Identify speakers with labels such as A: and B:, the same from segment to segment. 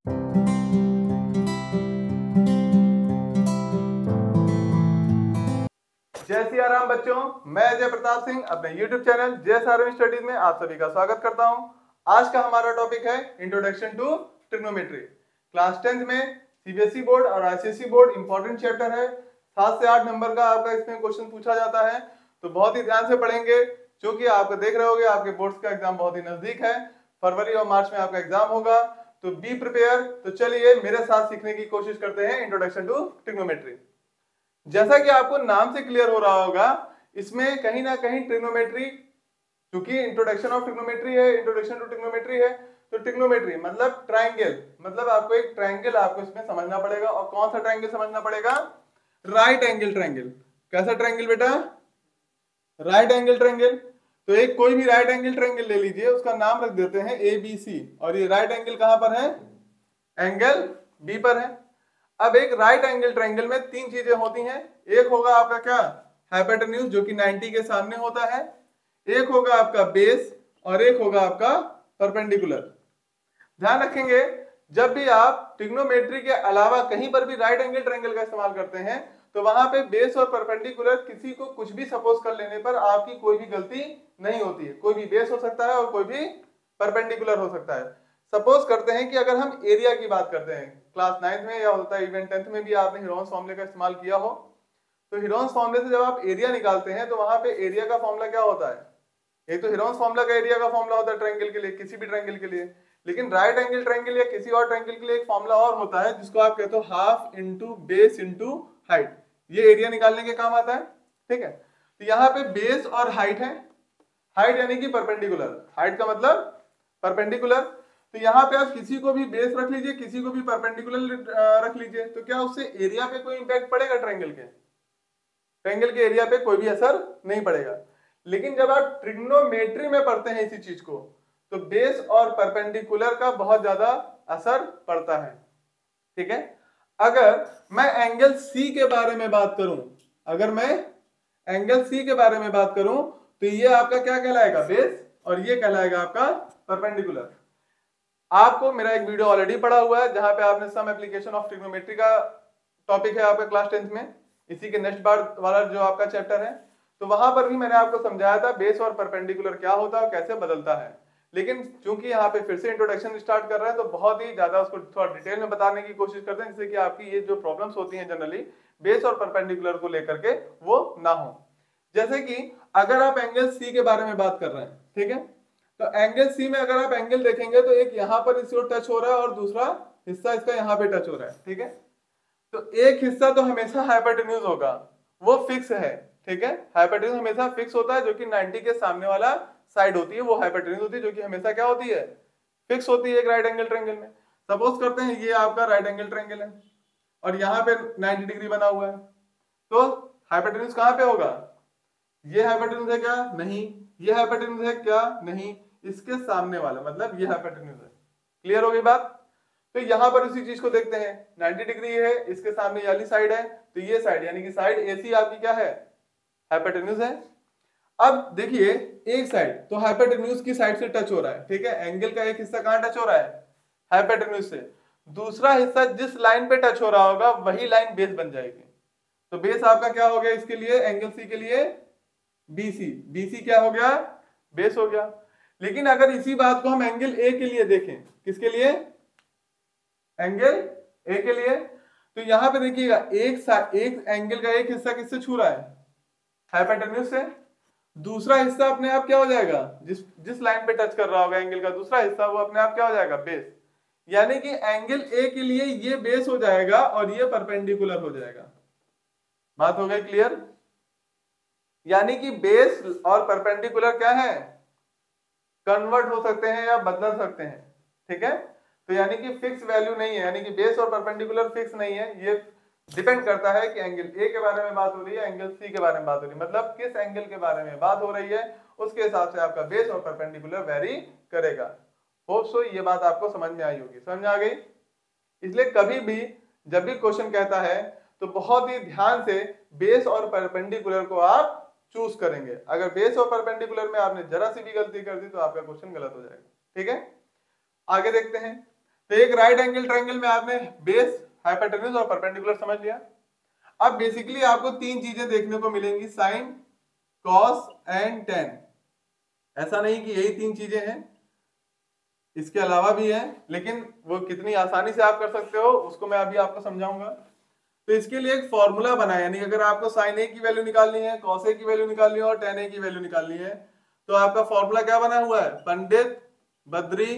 A: जय सिया राम बच्चों, मैं अजय प्रताप सिंह अपने YouTube चैनल JSRM स्टडीज में आप सभी का स्वागत करता हूं। आज का हमारा टॉपिक है introduction to trigonometry. Class 10th में CBSE बोर्ड और ICSE बोर्ड इंपॉर्टेंट चैप्टर है। 7 से 8 नंबर का आपका इसमें क्वेश्चन पूछा जाता है, तो बहुत ही ध्यान से पढ़ेंगे क्योंकि आप देख रहे होगे आपके बोर्ड्स का एग्जाम बहुत ही नजदीक है। फरवरी और मार्च में आपका एग्जाम होगा, तो बी प्रिपेयर। तो चलिए मेरे साथ सीखने की कोशिश करते हैं इंट्रोडक्शन टू ट्रिग्नोमेट्री। जैसा कि आपको नाम से क्लियर हो रहा होगा, इसमें कहीं ना कहीं ट्रिग्नोमेट्री, क्योंकि इंट्रोडक्शन ऑफ ट्रिग्नोमेट्री है, इंट्रोडक्शन टू ट्रिग्नोमेट्री है, तो ट्रिग्नोमेट्री मतलब ट्रायंगल, मतलब आपको एक ट्रायंगल आपको इसमें समझना पड़ेगा। और कौन सा ट्रायंगल समझना पड़ेगा? Right angle triangle. कैसा ट्रायंगल बेटा? Right angle triangle. तो एक कोई भी राइट एंगल ट्रायंगल ले लीजिए, उसका नाम रख देते हैं ABC, और ये राइट एंगल कहां पर है? एंगल B पर है। अब एक राइट एंगल ट्रायंगल में 3 चीजें होती हैं। एक होगा आपका क्या? हाइपोटेन्यूज, जो कि 90 के सामने होता है। एक होगा आपका बेस और एक होगा आपका परपेंडिकुलर। ध्यान रखेंगे, जब भी आप ट्रिग्नोमेट्री के अलावा कहीं पर भी राइट एंगल ट्रायंगल का इस्तेमाल करते हैं, तो वहां पे बेस और परपेंडिकुलर किसी को कुछ भी सपोज कर लेने पर आपकी कोई भी गलती नहीं होती है। कोई भी बेस हो सकता है और कोई भी परपेंडिकुलर हो सकता है। सपोज करते हैं कि अगर हम एरिया की बात करते हैं, क्लास 9th में या होता है इवन 10th में भी आपने हीरोन्स फॉर्मूले का इस्तेमाल किया हो, तो हीरोन्स फॉर्मूले से जब आप एरिया निकालते हैं तो वहां पे एरिया का फॉर्मूला क्या होता है? एक तो हीरोन्स फॉर्मूला का एरिया का फॉर्मूला होता है ट्रायंगल के लिए, किसी भी ट्रायंगल के लिए। लेकिन राइट एंगल ट्रायंगल या किसी और ट्रायंगल के लिए एक फॉर्मूला और होता है, जिसको आप कहते हो half into base into height. ये एरिया निकालने के काम आता है, ठीक है। तो यहाँ पे बेस और हाइट है। हाइट यानी कि परपेंडिकुलर, हाइट का मतलब परपेंडिकुलर। तो यहाँ पे आप किसी को भी बेस रख लीजिए, किसी को भी परपेंडिकुलर रख लीजिए, तो क्या उससे एरिया पे कोई इंपैक्ट पड़ेगा? ट्रायंगल के एरिया पे कोई भी असर नहीं पड़ेगा। लेकिन जब आप ट्रिग्नोमेट्री में पढ़ते हैं इसी चीज को, तो बेस और परपेंडिकुलर का बहुत ज्यादा असर पड़ता है, ठीक है। अगर मैं एंगल C के बारे में बात करूं, अगर मैं एंगल C के बारे में बात करूं, तो ये आपका क्या कहलाएगा? बेस, और ये कहलाएगा आपका परपेंडिकुलर। आपको मेरा एक वीडियो ऑलरेडी पड़ा हुआ है जहां पे आपने सम एप्लीकेशन ऑफ ट्रिग्नोमेट्री का टॉपिक है आपका क्लास 10th में, इसी के नेक्स्ट बार वाला जो आपका चैप्टर है, तो वहां पर भी मैंने आपको समझाया था बेस और परपेंडिकुलर क्या होता है और कैसे बदलता है। लेकिन चूंकि यहाँ पे फिर से इंट्रोडक्शन स्टार्ट कर रहा है, तो बहुत ही ज्यादा उसको थोड़ा डिटेल में बताने की कोशिश करते हैं, जिससे कि आपकी ये जो प्रॉब्लम्स होती हैं जनरली बेस और परपेंडिकुलर को लेकर के, वो ना हो। जैसे कि अगर आप एंगल C के बारे में बात कर रहे हैं, ठीक है, तो एंगल C में अगर आप एंगल देखेंगे तो एक यहाँ पर इसको टच हो रहा है और दूसरा हिस्सा इसका यहाँ पे टच हो रहा है, ठीक है। तो एक हिस्सा तो हमेशा हाइपोटेन्यूज होगा, वो फिक्स है, ठीक है। हाइपोटेन्यूज हमेशा फिक्स होता है, जो कि 90 के सामने वाला साइड होती है, वो हाइपोटेन्यूज होती है, जो कि हमेशा क्या होती है? फिक्स होती है एक राइट एंगल ट्रायंगल में। सपोज करते हैं ये आपका राइट एंगल ट्रायंगल है और यहाँ पे 90 डिग्री बना हुआ है, तो हाइपोटेन्यूज कहाँ पे होगा? ये हाइपोटेन्यूज है क्या? नहीं। ये हाइपोटेन्यूज है क्या? नहीं। इसके सामने वाला, मतलब ये हाइपोटेन्यूज है। क्लियर हो गई बात? तो यहां पर उसी चीज को देखते हैं, 90 डिग्री है, इसके सामने ये वाली साइड है, तो ये साइड यानी कि साइड AC आपकी क्या है? हाइपोटेन्यूज है। अब देखिए एक साइड तो हाइपोटेन्यूज की साइड से टच हो रहा है, ठीक है। एंगल का एक हिस्सा कहां टच हो रहा है? हाइपोटेन्यूज से। दूसरा हिस्सा जिस लाइन पे टच हो रहा होगा वही लाइन बेस बन जाएगी। तो बेस आपका क्या हो गया इसके लिए? एंगल C के लिए BC क्या हो गया? बेस हो गया। लेकिन अगर इसी बात को हम एंगल A के लिए देखें, किसके लिए? एंगल A के लिए, तो यहां पे देखिएगा एक एंगल का एक हिस्सा किससे छू रहा है? हाइपोटेन्यूज से। दूसरा हिस्सा अपने आप क्या हो जाएगा? जिस लाइन पे टच कर रहा होगा एंगल का दूसरा हिस्सा, वो अपने आप क्या हो जाएगा? बेस। यानी कि एंगल A के लिए ये बेस हो जाएगा और ये परपेंडिकुलर हो जाएगा। बात हो गई क्लियर? यानी कि बेस और परपेंडिकुलर क्या है? कन्वर्ट हो सकते हैं या बदल सकते हैं, ठीक है। तो यानी कि फिक्स वैल्यू नहीं है, यानी कि बेस और परपेंडिकुलर फिक्स नहीं है। ये डिपेंड करता है कि एंगल A के बारे में बात हो रही है, एंगल C के बारे में बात हो रही है, मतलब किस एंगल के बारे में बात हो रही है, उसके हिसाब से आपका बेस और परपेंडिकुलर वेरी करेगा। होप सो ये बात आपको समझ में आई होगी। समझ में आ गई? इसलिए कभी भी जब भी क्वेश्चन कहता है तो बहुत ही ध्यान से बेस और परपेंडिकुलर को आप चूज करेंगे। अगर बेस और परपेंडिकुलर में आपने जरा सी भी गलती कर दी तो आपका क्वेश्चन गलत हो जाएगा, ठीक है। आगे देखते हैं। तो एक राइट एंगल ट्रायंगल में आपने बेस, हाइपोटेन्यूज और परपेंडिकुलर समझ लिया। अब बेसिकली आपको तीन चीजें देखने को मिलेंगी, साइन, कॉस एंड टेन। ऐसा नहीं कि यही तीन चीजें हैं, इसके अलावा भी है, लेकिन वो कितनी आसानी से आप कर सकते हो उसको मैं अभी आपको समझाऊंगा। तो इसके लिए एक फॉर्मूला बना है, यानी अगर आपको साइन ए की वैल्यू निकालनी है, कॉस ए की वैल्यू निकालनी है और टेन ए की वैल्यू निकालनी है, तो आपका फॉर्मूला क्या बना हुआ है, पंडित बद्री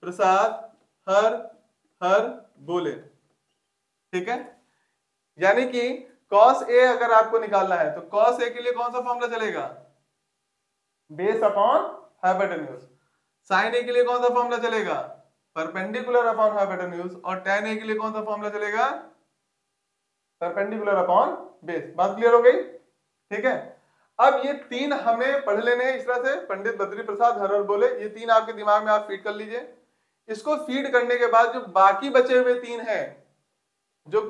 A: प्रसाद हर हर बोले। ठीक है, यानी कि कॉस ए अगर आपको निकालना है तो कॉस ए के लिए कौन सा फॉर्मूला चलेगा, बेस अपॉन हाइपोटेन्यूज। साइन ए के लिए कौन सा फॉर्मूला चलेगा, परपेंडिकुलर अपॉन हाइपोटेन्यूज। और टेन ए के लिए कौन सा फॉर्मूला चलेगा, परपेंडिकुलर अपॉन बेस। बात क्लियर हो गई? ठीक है, अब ये तीन हमें पढ़ लेने हैं इस तरह से, पंडित बद्री प्रसाद हर हर बोले, ये तीन आपके दिमाग में आप फीड कर लीजिए। इसको फीड करने के बाद जो बाकी बचे हुए तीन हैं, जो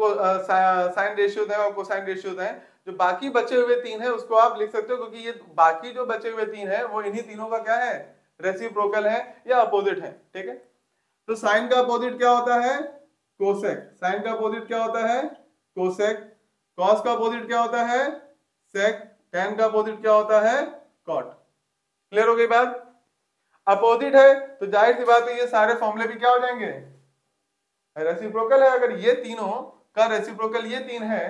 A: साइन रेशियोज हैं और कोसाइन रेशियोज हैं, जो बाकी बचे हुए तीन हैं उसको आप लिख सकते हो, क्योंकि ये बाकी जो बचे हुए तीन हैं वो इन्हीं तीनों का क्या है, रेसिप्रोकल है या अपोजिट है। ठीक है, तो साइन का अपोजिट क्या होता है, कोसेक। साइन का अपोजिट क्या होता है, कोसेक। कॉस का अपोजिट क्या होता है, सेक। टेन का अपोजिट क्या होता है, कॉट। क्लियर हो गई बात? अपोजिट है तो जाहिर सी बात है ये सारे फॉर्मूले भी क्या हो जाएंगे, रेसिप्रोकल है। अगर ये तीनों का रेसिप्रोकल ये तीन है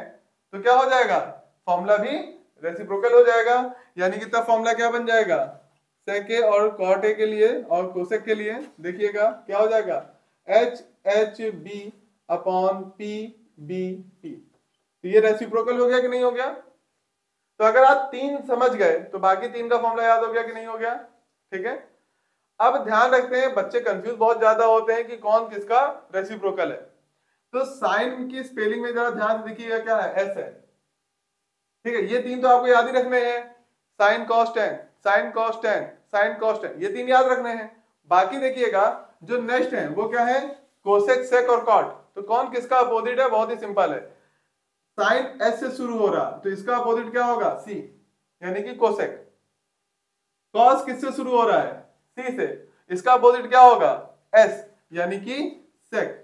A: तो क्या हो जाएगा, फॉर्मूला भी रेसिप्रोकल हो जाएगा। यानी कि तब फॉर्मूला क्या बन जाएगा, सेक ए और कॉट ए के लिए और कोसेक के लिए देखिएगा क्या हो जाएगा, H H B upon P B P. तो ये रेसिप्रोकल हो गया कि नहीं हो गया? तो अगर आप तीन समझ गए तो बाकी तीन का फॉर्मूला याद हो गया कि नहीं हो गया? ठीक है, अब ध्यान रखते हैं, बच्चे कंफ्यूज बहुत ज्यादा होते हैं कि कौन किसका रेसिप्रोकल है। तो साइन की स्पेलिंग में जरा ध्यान से देखिएगा, क्या है, एस है। ठीक है, ये तीन तो आपको याद ही रखने हैं, sine cos tan, sine cos tan, sine cos tan, ये तीन याद रखने हैं। बाकी देखिएगा जो नेक्स्ट है वो क्या है, कोसेक, सेक और कॉट। तो कौन किसका अपोजिट है, बहुत ही सिंपल है, साइन एस से शुरू हो रहा तो इसका अपोजिट क्या होगा, सी, यानी कि कोसेक। कॉस किससे शुरू हो रहा है, सी से, इसका अपोजिट क्या होगा, एस, यानी कि सेक।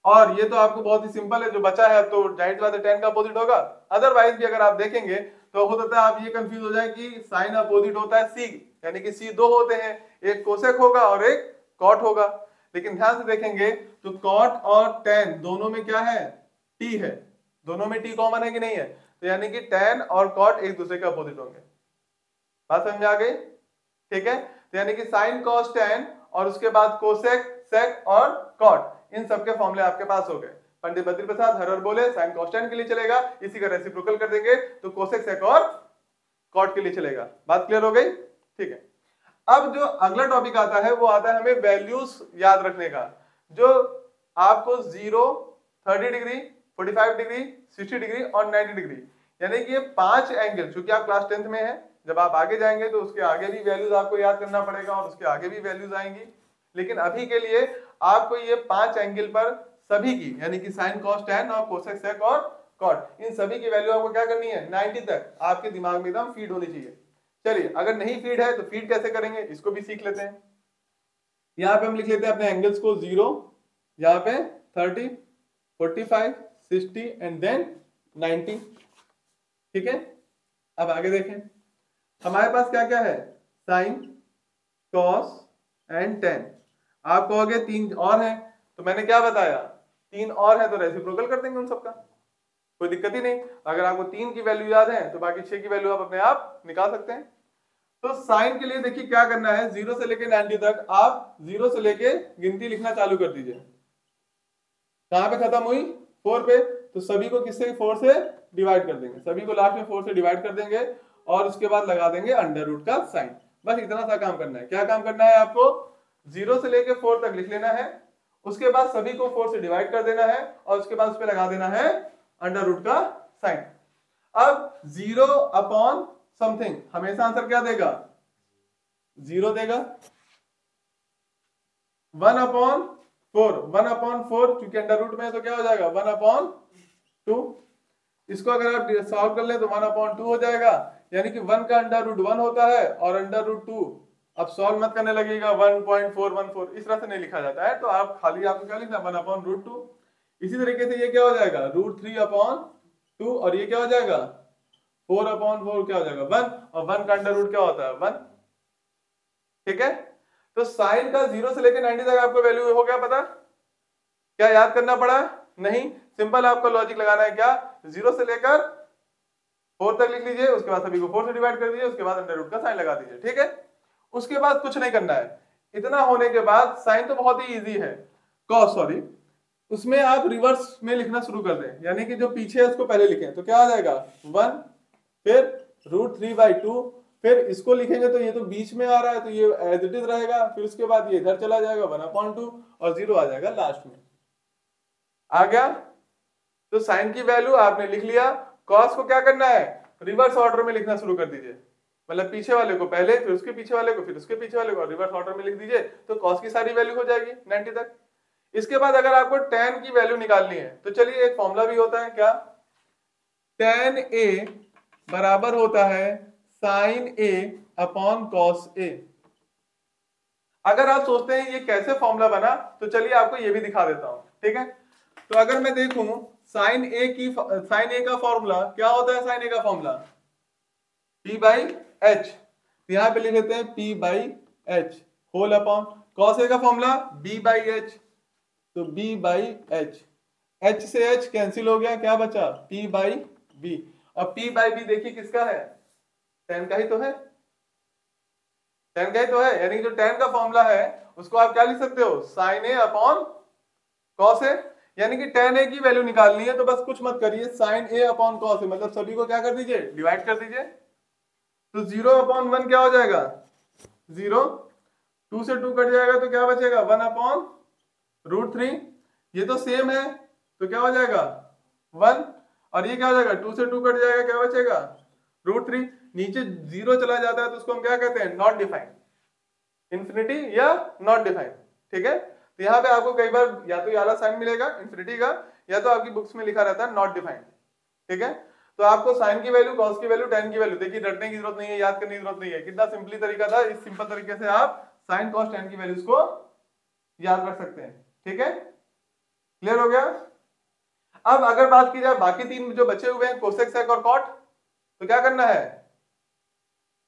A: और ये तो आपको बहुत ही सिंपल है, जो बचा है तो जाहिर बात है टेन का अपोजिट होगा। अदरवाइज भी अगर आप देखेंगे तो हो सकता है आप ये कंफ्यूज हो जाए कि साइन अपोजिट होता है सी, यानी कि सी दो होते हैं, एक कोसेक होगा और एक कॉट होगा। लेकिन ध्यान से देखेंगे तो कॉट और टेन दोनों में क्या है, टी है, दोनों में टी कॉमन है कि नहीं है, तो यानी कि टेन और कॉट एक दूसरे के अपोजिट होंगे। बात समझ में आ गई? ठीक है, तो यानी कि साइन कॉस टेन और उसके बाद कोसेक, सेक और कॉट, इन सबके फॉर्मूले आपके पास हो गए। पंडित बद्री प्रसाद हर हर बोले साइन कॉस टेन के लिए चलेगा, इसी का रेसिप्रोकल कर देंगे तो कोसेक, सेक और कॉट के लिए चलेगा। बात क्लियर हो गई? ठीक है, अब जो अगला टॉपिक आता है वो आता है हमें वैल्यूज याद रखने का, जो आपको 0, 30 डिग्री, 45 डिग्री, 60 डिग्री और 90 डिग्री, यानी कि ये 5 एंगल, चूंकि आप क्लास 10th में है, जब आप आगे जाएंगे तो उसके आगे भी वैल्यूज आपको याद करना पड़ेगा और उसके आगे भी वैल्यूज आएंगी। लेकिन अभी के लिए आपको ये 5 एंगल पर सभी की, यानी कि साइन कॉस टेन और कोसेक, सेक और कॉट, इन सभी की वैल्यू आपको क्या करनी है, 90 तक आपके दिमाग में एकदम फीड होनी चाहिए। चलिए, अगर नहीं फीड है तो फीड कैसे करेंगे इसको भी सीख लेते हैं। यहाँ पे हम लिख लेते हैं अपने एंगल्स को 0, यहाँ पे 30, 45, 60 एंड देन 90। ठीक है, अब आगे देखें, हमारे पास क्या क्या है, साइन, कॉस एंड टेन। आप कहोगे तीन और हैं, तो मैंने क्या बताया, तीन और है तो रेसिप्रोकल कर देंगे उन सबका, कोई दिक्कत ही नहीं। अगर आपको 3 की वैल्यू याद है तो बाकी 6 की वैल्यू आप अपने आप निकाल सकते हैं। तो साइन के लिए देखिए क्या करना है, 0 से लेके 90 तक आप 0 से लेके गिनती लिखना चालू कर दीजिए। कहां पे खत्म हुई, 4 पे, तो सभी को किससे, 4 से डिवाइड कर देंगे, सभी को लास्ट में 4 से डिवाइड कर देंगे और उसके बाद लगा देंगे अंडर रूट का साइन। बस इतना सा काम करना है। क्या काम करना है आपको, 0 से लेके 4 तक लिख लेना है, उसके बाद सभी को 4 से डिवाइड कर देना है और उसके बाद उस पर लगा देना है अंडर रूट का साइन। अब 0 अपॉन समथिंग हमेशा आंसर क्या देगा, 0 देगा। 1 अपॉन 4, 1 अपॉन 4 चूंकि अंडर रूट में है तो क्या हो जाएगा, 1 अपॉन 2। इसको अगर आप सॉल्व कर ले तो 1 अपॉन 2 हो जाएगा, यानी कि 1 का अंडर रूट 1 होता है और अंडर रूट 2 अब सॉल्व मत करने लगेगा 1.414, इस तरह से नहीं लिखा जाता है। तो आप खाली आपको क्या लिखना, 1/√2। इसी तरीके से ये क्या हो जाएगा, √3/2, और ये क्या हो जाएगा 4/4 क्या हो जाएगा 1, और 1 का अंडर रूट क्या होता है 1। ठीक है, तो साइन का 0 से लेकर 90 तक आपको वैल्यू हो गया पता, क्या याद करना पड़ा, नहीं, सिंपल आपको लॉजिक लगाना है, क्या 0 से लेकर 4 तक लिख लीजिए, उसके बाद सभी को 4 से डिवाइड कर दीजिए, उसके बाद अंडर रूट का साइन लगा दीजिए। ठीक है, उसके बाद कुछ नहीं करना है। इतना होने के बाद साइन तो बहुत ही इजी है, कॉस सॉरी, उसमें आप रिवर्स में लिखना शुरू कर दें, यानी कि जो पीछे है उसको पहले लिखें, तो क्या आ जाएगा 1, फिर √3/2, फिर इसको लिखेंगे तो ये तो बीच में आ रहा है तो ये एज इट इज रहेगा, फिर उसके बाद ये इधर चला जाएगा 1/2, और 0 आ जाएगा लास्ट में। आ गया, तो साइन की वैल्यू आपने लिख लिया। कॉस को क्या करना है, रिवर्स ऑर्डर में लिखना शुरू कर दीजिए, मतलब पीछे वाले को पहले, फिर उसके पीछे वाले को, फिर उसके पीछे वाले को, रिवर्स ऑर्डर में लिख दीजिए, तो कॉस की सारी वैल्यू हो जाएगी 90 तक। इसके बाद अगर आपको tan की वैल्यू निकालनी है तो चलिए एक फॉर्मूला भी होता है, क्या, tan A बराबर होता है sin A/cos A। अगर आप सोचते हैं ये कैसे फॉर्मूला बना, तो चलिए आपको ये भी दिखा देता हूं। ठीक है, तो अगर मैं देखूं sin A का फॉर्मूला क्या होता है, sin A का फॉर्मूला P/H, यहां पे लिख लेते हैं P/H whole upon, cos A का फॉर्मूला B/H, तो B/H, H से H कैंसिल हो गया, क्या बचा P/B, और P/B देखिए किसका है, tan का ही तो है, tan का ही तो है, यानी जो tan का फॉर्मूला है उसको आप क्या लिख सकते हो, sin A/cos A, यानी कि tan A की वैल्यू निकालनी है तो बस कुछ मत करिए, sin A/cos A, मतलब सभी को क्या कर दीजिए, डिवाइड कर दीजिए, तो 0/1 क्या हो जाएगा 0, 2 से 2 कट जाएगा तो क्या बचेगा 1/√3, ये तो सेम है तो क्या हो जाएगा 1, और ये क्या हो जाएगा 2 से 2 कट जाएगा, क्या बचेगा √3, नीचे 0 चला जाता है तो उसको हम क्या कहते हैं, नॉट डिफाइंड, इंफिनिटी या नॉट डिफाइंड। ठीक है, तो यहाँ पे आपको कई बार या तो ये वाला साइन मिलेगा इंफिनिटी का, या तो आपकी बुक्स में लिखा रहता है नॉट डिफाइंड। ठीक है, तो आपको साइन की वैल्यू, कॉस की वैल्यू, tan की वैल्यू, देखिए रटने की जरूरत नहीं है, याद करने की जरूरत नहीं है, कितना सिंपली तरीका था, इस सिंपल तरीके से आप साइन कॉस tan की वैल्यूज को याद रख सकते हैं। ठीक है, क्लियर हो गया। अब अगर बात की जाए बाकी तीन जो बचे हुए हैं, कोसेक, सेक और कॉट, तो क्या करना है,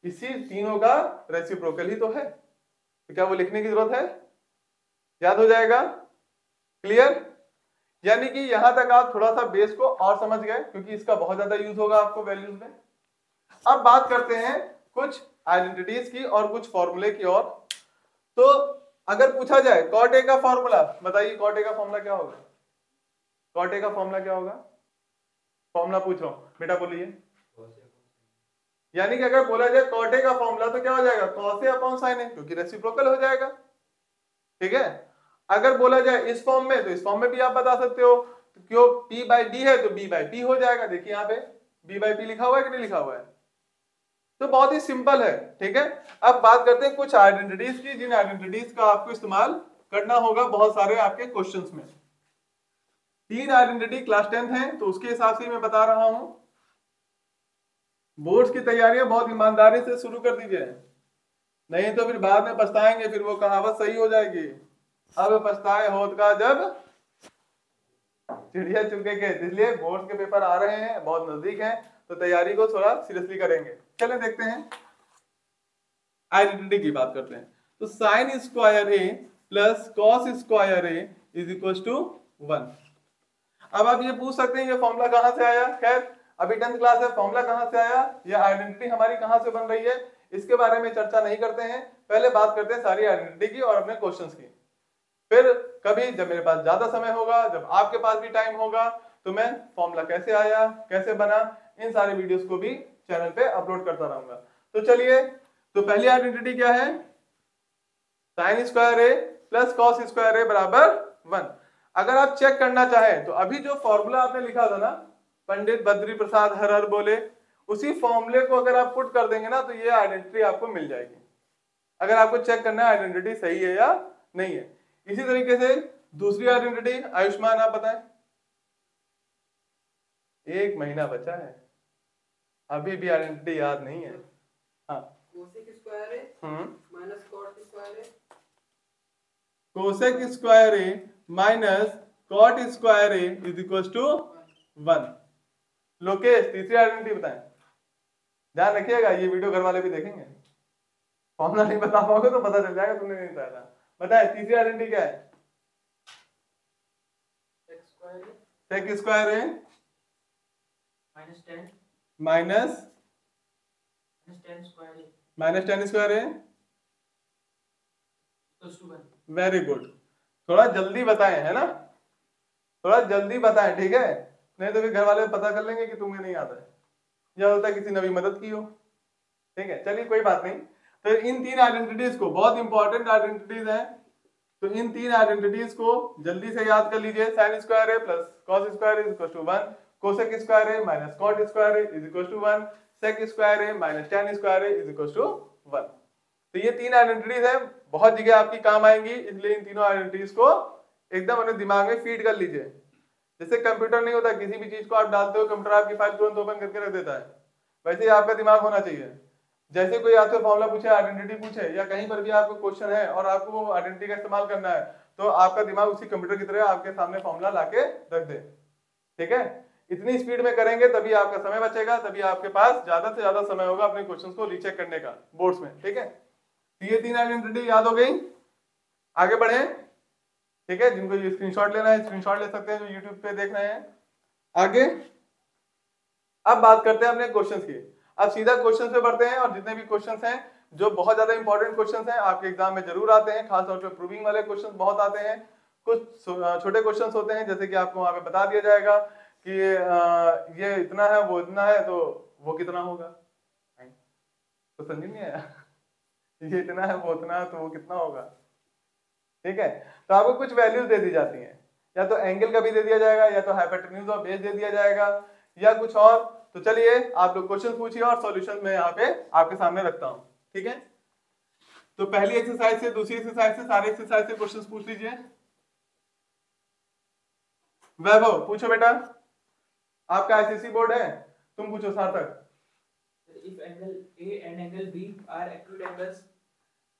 A: इसी तीनों का रेसिप्रोकल ही तो है, तो क्या वो लिखने की जरूरत है, याद हो जाएगा। क्लियर, यानी कि यहां तक आप थोड़ा सा बेस को और समझ गए, क्योंकि इसका बहुत ज्यादा यूज होगा आपको वैल्यूज में। अब बात करते हैं कुछ आइडेंटिटीज की और कुछ फॉर्मूले की और। तो अगर पूछा जाए कॉट ए का फॉर्मूला, बताइए कॉट ए का फॉर्मूला क्या होगा, कॉट ए का फॉर्मूला क्या होगा, फॉर्मूला पूछ रहा हूं बेटा, बोलिए। यानी कि अगर बोला जाए कॉट ए का फॉर्मूला तो क्या हो जाएगा, cos A/sin A, क्योंकि रेसिप्रोकल हो जाएगा। ठीक है, अगर बोला जाए इस फॉर्म में, तो इस फॉर्म में भी आप बता सकते हो, तो क्यों P/D है तो B/P हो जाएगा, देखिए यहाँ पे B/P लिखा हुआ है कि नहीं लिखा हुआ है, तो बहुत ही सिंपल है। ठीक है, अब बात करते हैं कुछ आइडेंटिटीज की, जिन आइडेंटिटीज का आपको इस्तेमाल करना होगा बहुत सारे आपके क्वेश्चंस में। 3 आइडेंटिटी क्लास 10th है, तो उसके हिसाब से मैं बता रहा हूं। बोर्ड्स की तैयारियां बहुत ईमानदारी से शुरू कर दीजिए, नहीं तो फिर बाद में पछताएंगे, फिर वो कहावत सही हो जाएगी, अब पछताए होत का जब चिड़िया चुगे के। इसलिए बोर्ड के पेपर आ रहे हैं, बहुत नजदीक हैं, तो तैयारी को थोड़ा सीरियसली करेंगे। चलें देखते हैं, आइडेंटिटी की बात करते हैं। तो sine square A plus cos square A is equal to 1। अब आप ये पूछ सकते हैं ये फॉर्मूला कहां से आया, खैर अभी 10th क्लास है, फॉर्मूला कहां से आया, ये आइडेंटिटी हमारी कहां से बन रही है, इसके बारे में चर्चा नहीं करते हैं, पहले बात करते हैं सारी आइडेंटिटी की और अपने क्वेश्चंस की। फिर कभी जब मेरे पास ज्यादा समय होगा, जब आपके पास भी टाइम होगा, तो मैं फॉर्मूला कैसे आया, कैसे बना, इन सारे वीडियोस को भी चैनल पे अपलोड करता रहूंगा। तो चलिए, तो पहली आइडेंटिटी क्या है, sign square A plus cos square ए बराबर 1। अगर आप चेक करना चाहें तो अभी जो फॉर्मूला आपने लिखा था ना, पंडित बद्री प्रसाद हर हर बोले, उसी फॉर्मूले को अगर आप पुट कर देंगे ना, तो ये आइडेंटिटी आपको मिल जाएगी, अगर आपको चेक करना है आइडेंटिटी सही है या नहीं है। इसी तरीके से दूसरी आइडेंटिटी, आयुष्मान आप बताएं, 1 महीना बचा है, अभी भी आइडेंटिटी याद नहीं है। हाँ
B: cosec square A minus cot square A,
A: cosec square A minus cot square A is equal to 1। Lokesh तीसरी आइडेंटिटी बताएं। ध्यान रखिएगा ये वीडियो घर वाले भी देखेंगे, फॉर्मूला नहीं बता पाओगे तो पता चल जाएगा तुमने नहीं बताया था। बताए तीसरी आइडेंटिटी क्या है? सेक square A minus 10 square A. Very good, थोड़ा जल्दी बताएं है ना, थोड़ा जल्दी बताएं ठीक है, नहीं तो फिर घर वाले पता कर लेंगे कि तुम्हें नहीं आता है या होता है किसी ने भी मदद की हो। ठीक है चलिए कोई बात नहीं। तो इन तीन आइडेंटिटीज को, बहुत इंपॉर्टेंट आइडेंटिटीज हैं, तो इन तीन आइडेंटिटीज को जल्दी से याद कर लीजिए। Sine square A plus cos square is equal to 1, cosec square A minus cot square A is equal to 1, sec square A minus tan square A is equal to 1। तो ये तीन आइडेंटिटीज हैं, बहुत जगह आपकी काम आएंगी, इसलिए इन तीनों आइडेंटिटीज को एकदम अपने दिमाग में फीड कर लीजिए। जैसे कंप्यूटर नहीं होता, किसी भी चीज को आप डालते हो कंप्यूटर आपकी फाइल तुरंत ओपन करके रख देता है, वैसे ही आपका दिमाग होना चाहिए। जैसे कोई आपसे फॉर्मूला पूछे, आइडेंटिटी पूछे, या कहीं पर भी आपको क्वेश्चन है और आपको वो आइडेंटिटी का इस्तेमाल करना है, तो आपका दिमाग उसी कंप्यूटर की तरह आपके सामने फॉर्मूला लाके रख दे। ठीक है, इतनी स्पीड में करेंगे तभी आपका समय बचेगा, तभी आपके पास ज्यादा से ज्यादा समय होगा अपने क्वेश्चन को रीचेक करने का बोर्ड्स में। ठीक है, तो ये तीन आइडेंटिटी याद हो गई, आगे बढ़े। ठीक है, जिनको ये स्क्रीनशॉट लेना है स्क्रीनशॉट ले सकते हैं, जो यूट्यूब पे देख रहे हैं। आगे अब बात करते हैं अपने क्वेश्चंस की। अब सीधा क्वेश्चंस पे बढ़ते हैं, और जितने भी क्वेश्चंस हैं जो बहुत ज्यादा इंपॉर्टेंट क्वेश्चंस हैं, आपके एग्जाम में जरूर आते हैं, खासतौर पे प्रूविंग वाले क्वेश्चंस बहुत आते हैं। कुछ छोटे क्वेश्चंस होते हैं, जैसे कि आपको वहां पे बता दिया जाएगा कि ये इतना है वो इतना है, तो वो कितना होगा, तो समझ नहीं आया ये इतना है वो उतना है तो वो कितना होगा। ठीक है, तो आपको कुछ वैल्यूज दे दी जाती हैं, या तो एंगल का भी दे दिया जाएगा, या तो हाइपोटेन्यूज ऑफ बेस दे दिया जाएगा, या कुछ और। तो चलिए आप लोग क्वेश्चन पूछिए और सॉल्यूशन मैं यहाँ पे आपके सामने रखता हूँ। ठीक है, तो पहली एक्सरसाइज से दूसरी एक्सरसाइज से सारे एक्सरसाइज से क्वेश्चन पूछ लीजिए। वैभव पूछो बेटा, आपका आईसीएसई बोर्ड है, तुम पूछो सार्थक।
B: If angle A and angle B are acute angles,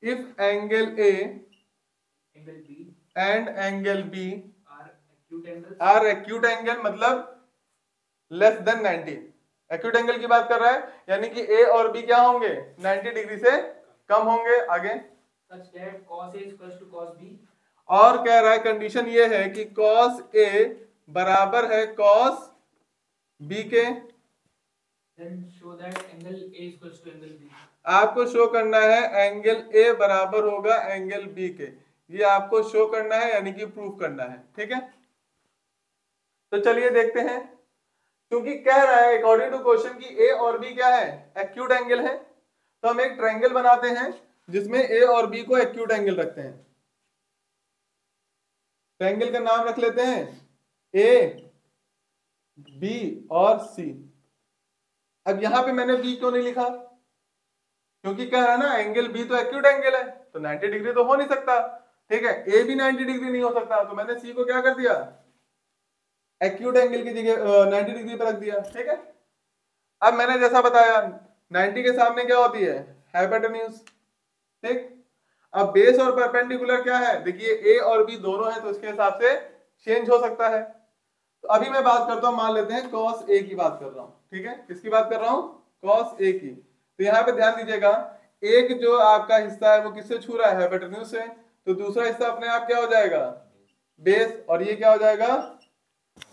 A: if angle A
B: angle B
A: and angle B
B: are acute angles,
A: मतलब लेस देन 90। एक्यूट एंगल की बात कर रहा है, यानी कि A और B क्या होंगे, 90 डिग्री से कम होंगे। आगे
B: such that cos A is equal to cos B,
A: और कह रहा है कंडीशन ये है कि cos A बराबर है cos B के,
B: then show that angle A is equal to angle B।
A: आपको शो करना है एंगल A बराबर होगा एंगल B के, ये आपको शो करना है, यानी कि प्रूफ करना है। ठीक है, तो चलिए देखते हैं। क्योंकि कह रहा है अकॉर्डिंग टू क्वेश्चन की A और B क्या है, एक्यूट एंगल है, तो हम एक ट्रायंगल बनाते हैं जिसमें A और B को एक्यूट एंगल रखते हैं। ट्रायंगल का नाम रख लेते हैं A, B और C। अब यहां पे मैंने B क्यों नहीं लिखा, क्योंकि कह रहा है ना एंगल B तो एक्यूट एंगल है, तो 90 डिग्री तो हो नहीं सकता। ठीक है, A भी 90 डिग्री नहीं हो सकता, तो मैंने C को क्या कर दिया, एक्यूट एंगल की जगह 90 डिग्री पर रख दिया। ठीक है, अब मैंने जैसा बताया 90 के सामने क्या होती है, हाइपोटेन्यूज। ठीक, अब बेस और परपेंडिकुलर क्या है, देखिए A और B दोनों है, तो इसके हिसाब से चेंज हो सकता है। तो अभी मैं बात करता हूं, मान लेते हैं cos A की बात कर रहा हूं। ठीक है, किसकी बात कर रहा हूं, cos A की। तो यहाँ पे ध्यान दीजिएगा, एक जो आपका हिस्सा है वो किससे छू रहा है, हाइपोटेन्यूज से, तो दूसरा हिस्सा अपने आप क्या हो जाएगा, बेस, और ये क्या हो जाएगा,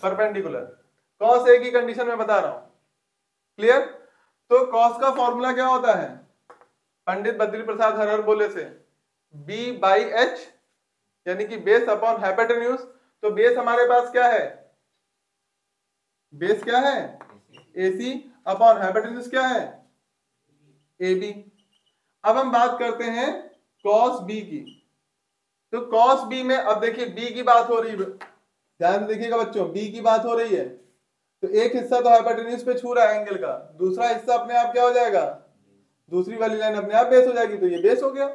A: परपेंडिकुलर। cos A की कंडीशन में बता रहा हूं, क्लियर। तो cos का फॉर्मूला क्या होता है, पंडित बद्री प्रसाद हरहर बोले से B/H, यानी कि बेस अपॉन हाइपोटेन्यूज। तो बेस हमारे पास क्या है, बेस क्या है AC अपॉन हाइपोटेन्यूज क्या है AB। अब हम बात करते हैं cos B की। तो cos B में अब देखिए B की बात हो रही है, ध्यान देखिएगा बच्चों, B की बात हो रही है, तो एक हिस्सा तो हाइपोटेन्यूज पे छू रहा है एंगल का, दूसरा हिस्सा अपने आप क्या हो जाएगा, दूसरी वाली लाइन अपने आप बेस हो जाएगी, तो ये बेस हो गया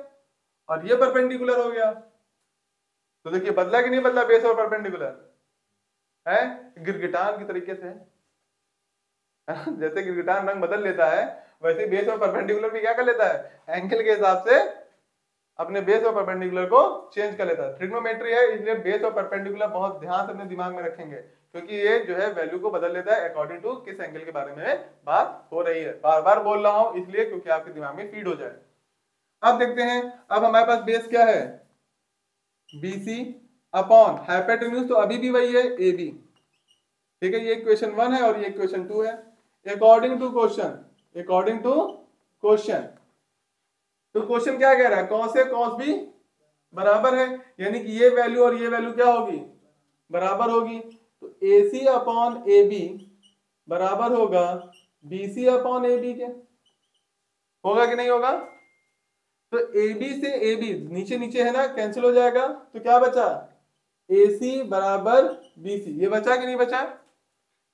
A: और ये परपेंडिकुलर हो गया। तो देखिए बदला कि नहीं बदला, बेस और परपेंडिकुलर है, गिरगिटान की तरीके से जैसे गिरगिटान रंग बदल लेता है वैसे बेस और परपेंडिकुलर भी क्या कर लेता है, एंगल के हिसाब से अपने बेस और परपेंडिकुलर को चेंज कर लेता है। ट्रिग्नोमेट्री है, इसलिए बेस और परपेंडिकुलर बहुत ध्यान से अपने दिमाग में रखेंगे, क्योंकि ये जो है वैल्यू को बदल लेता है अकॉर्डिंग टू किस एंगल के बारे में बात हो रही है। बार बार बोल रहा हूं इसलिए क्योंकि आपके दिमाग में फीड हो जाए। अब देखते हैं, अब हमारे पास बेस क्या है, BC अपॉन हाइपोटेन्यूज, तो अभी भी वही है AB। ठीक है, ये इक्वेशन 1 है और ये इक्वेशन 2 है। अकॉर्डिंग टू क्वेश्चन, तो क्वेश्चन क्या कह रहा है, कॉस A कॉस B बराबर है, यानी कि ये वैल्यू और ये वैल्यू क्या होगी, बराबर होगी। तो AC अपॉन AB बराबर होगा BC अपॉन AB के, होगा कि नहीं होगा। तो AB से AB नीचे नीचे है ना, कैंसिल हो जाएगा, तो क्या बचा, AC बराबर BC, ये बचा कि नहीं बचा।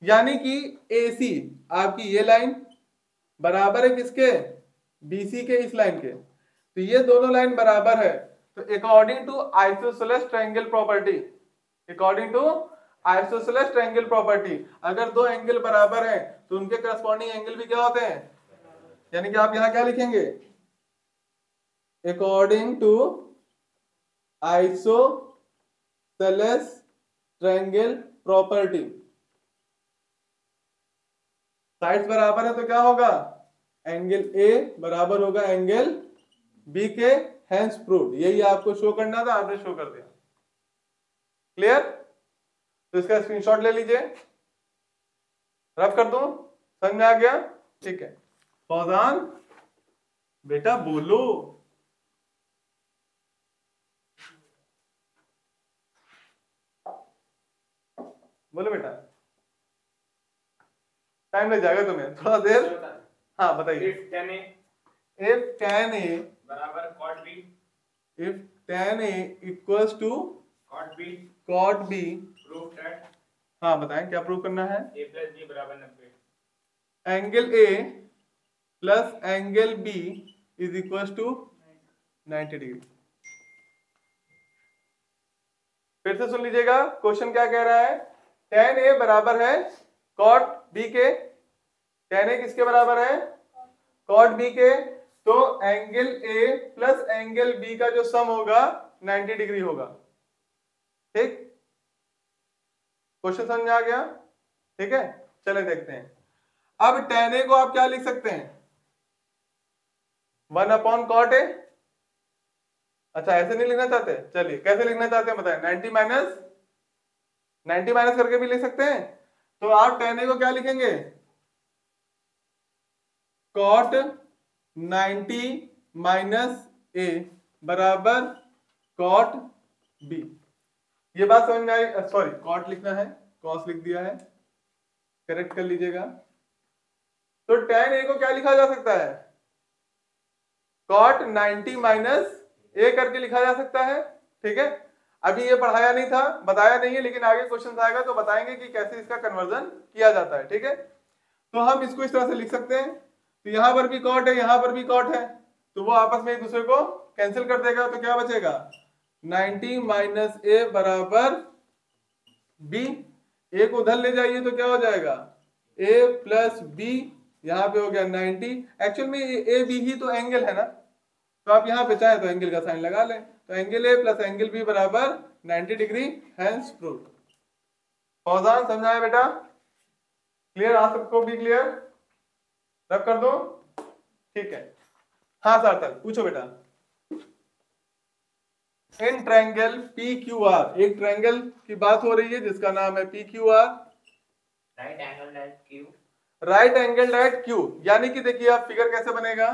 A: यानी कि AC आपकी ये लाइन बराबर है किसके, BC के इस लाइन के, तो ये दोनों लाइन बराबर है। तो according to isosceles triangle property, अगर दो एंगल बराबर हैं तो उनके करस्पॉन्डिंग एंगल भी क्या होते हैं, यानी कि आप यहां क्या लिखेंगे, according to isosceles triangle property, sides बराबर है तो क्या होगा, एंगल A बराबर होगा एंगल B के, हेंस प्रूव्ड। यही आपको शो करना था, आपने शो कर दिया। क्लियर, तो इसका स्क्रीनशॉट ले लीजिए, रफ कर दूं, समझ में आ गया, ठीक है। फौजान बेटा बोलो, बोलो बेटा, टाइम लग जाएगा तुम्हें थोड़ा देर। हाँ बताइए।
B: If tan A बराबर cot B,
A: if tan A equals to
B: cot B,
A: prove that, हाँ बताएं क्या प्रूव करना है,
B: A plus B बराबर 90,
A: angle A plus angle B is equal to 90 degree. फिर से सुन लीजिएगा, क्वेश्चन क्या कह रहा है, tan A बराबर है cot B के, tan A किसके बराबर है, cot B के, तो angle A plus angle B का जो सम होगा 90 डिग्री होगा। ठीक, क्वेश्चन समझ में आ गया, ठीक है। चले देखते हैं, अब tan A को आप क्या लिख सकते हैं, 1 अपॉन cot A। अच्छा ऐसे नहीं लिखना चाहते, चलिए कैसे लिखना चाहते हैं बताएं, 90 माइनस करके भी लिख सकते हैं। तो आप tan A को क्या लिखेंगे, cot 90 माइनस A बराबर cot B। ये बात समझ में आई, सॉरी cot लिखना है, cos लिख दिया है, करेक्ट कर लीजिएगा। तो tan A को क्या लिखा जा सकता है, cot 90 माइनस A करके लिखा जा सकता है। ठीक है, अभी ये पढ़ाया नहीं था, बताया नहीं है, लेकिन आगे क्वेश्चन आएगा तो बताएंगे कि कैसे इसका कन्वर्जन किया जाता है। ठीक है, तो हम इसको इस तरह से लिख सकते हैं, तो यहां पर भी cot है, यहां पर भी cot है, तो वो आपस में एक दूसरे को कैंसिल कर देगा, तो क्या बचेगा, 90 माइनस A बराबर B। A को उधर ले जाइए तो क्या हो जाएगा, A प्लस B, यहाँ पे हो गया 90। एक्चुअल में A B ही तो एंगल है ना, तो आप यहाँ पे चाहे तो एंगल का साइन लगा लें, तो angle A plus angle B बराबर 90 डिग्री, हेंस प्रूव्ड। फौजान समझाया बेटा, क्लियर, आप सबको भी क्लियर, रब कर दो, ठीक है। हाँ सार्थक पूछो बेटा, इन ट्रायंगल PQR, एक ट्रायंगल की बात हो रही है जिसका नाम है PQR, right angle at Q, यानी कि देखिए आप फिगर कैसे बनेगा,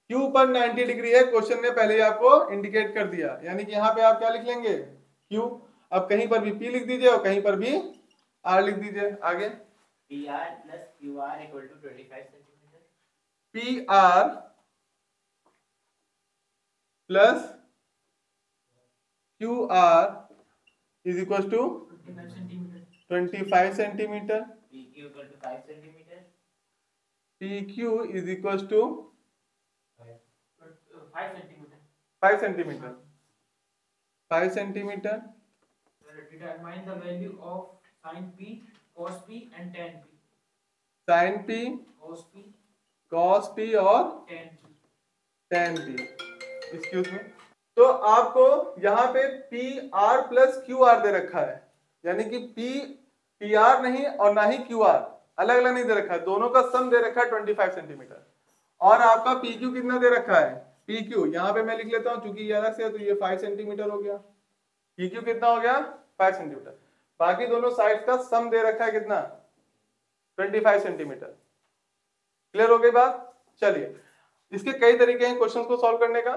A: Q पर 90 डिग्री है, क्वेश्चन ने पहले ही आपको इंडिकेट कर दिया, यानी कि यहाँ पे आप क्या लिख लेंगे, Q। अब कहीं पर भी P लिख दीजिए और कहीं पर भी R लिख दीजिए, आगे
B: PR plus QR equal to 25 centimeter,
A: PR plus QR is equal to 25 centimetre,
B: PQ equal to 5 centimeter,
A: PQ is equal to
B: 5 centimeter,
A: 5 centimetre, 5 centimetre.
B: determine the value of sin P, cos P and tan P,
A: sin P,
B: cos P
A: cos p और
B: tan
A: tan p, excuse me. तो आपको यहाँ पे P R plus Q R दे रखा है, यानी कि पी आर नहीं और ना ही क्यू आर, अलग अलग नहीं दे रखा है, दोनों का सम दे रखा है 25 सेंटीमीटर। और आपका पी क्यू कितना दे रखा है, पी क्यू यहाँ पे मैं लिख लेता हूँ क्योंकि ये अलग से है, तो ये 5 सेंटीमीटर हो गया। पी क्यू कितना हो गया, 5 सेंटीमीटर। बाकी दोनों साइड का सम दे रखा है कितना, 25 सेंटीमीटर। क्लियर हो गई बात। चलिए, इसके कई तरीके हैं क्वेश्चन को सॉल्व करने का,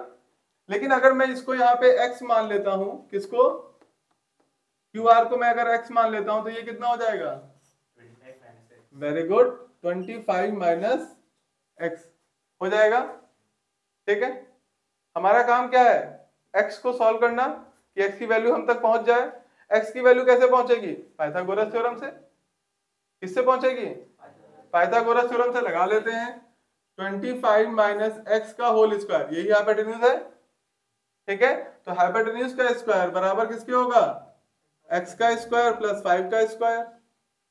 A: लेकिन अगर मैं इसको यहाँ पे x मान लेता हूं, किसको, QR को मैं अगर x मान लेता हूं तो ये कितना हो जाएगा, वेरी गुड, 25 माइनस x हो जाएगा। ठीक है, हमारा काम क्या है, x को सॉल्व करना कि x की वैल्यू हम तक पहुंच जाए। x की वैल्यू कैसे पहुंचेगी, पाइथागोरस थ्योरम से। किससे पहुंचेगी, पाइथागोरस थ्योरम से लगा लेते हैं। 25 माइनस x का होल स्क्वायर, यही हाइपोटेन्यूज है। ठीक है, तो हाइपोटेन्यूज का स्क्वायर बराबर किसके होगा, x का स्क्वायर प्लस 5 का स्क्वायर,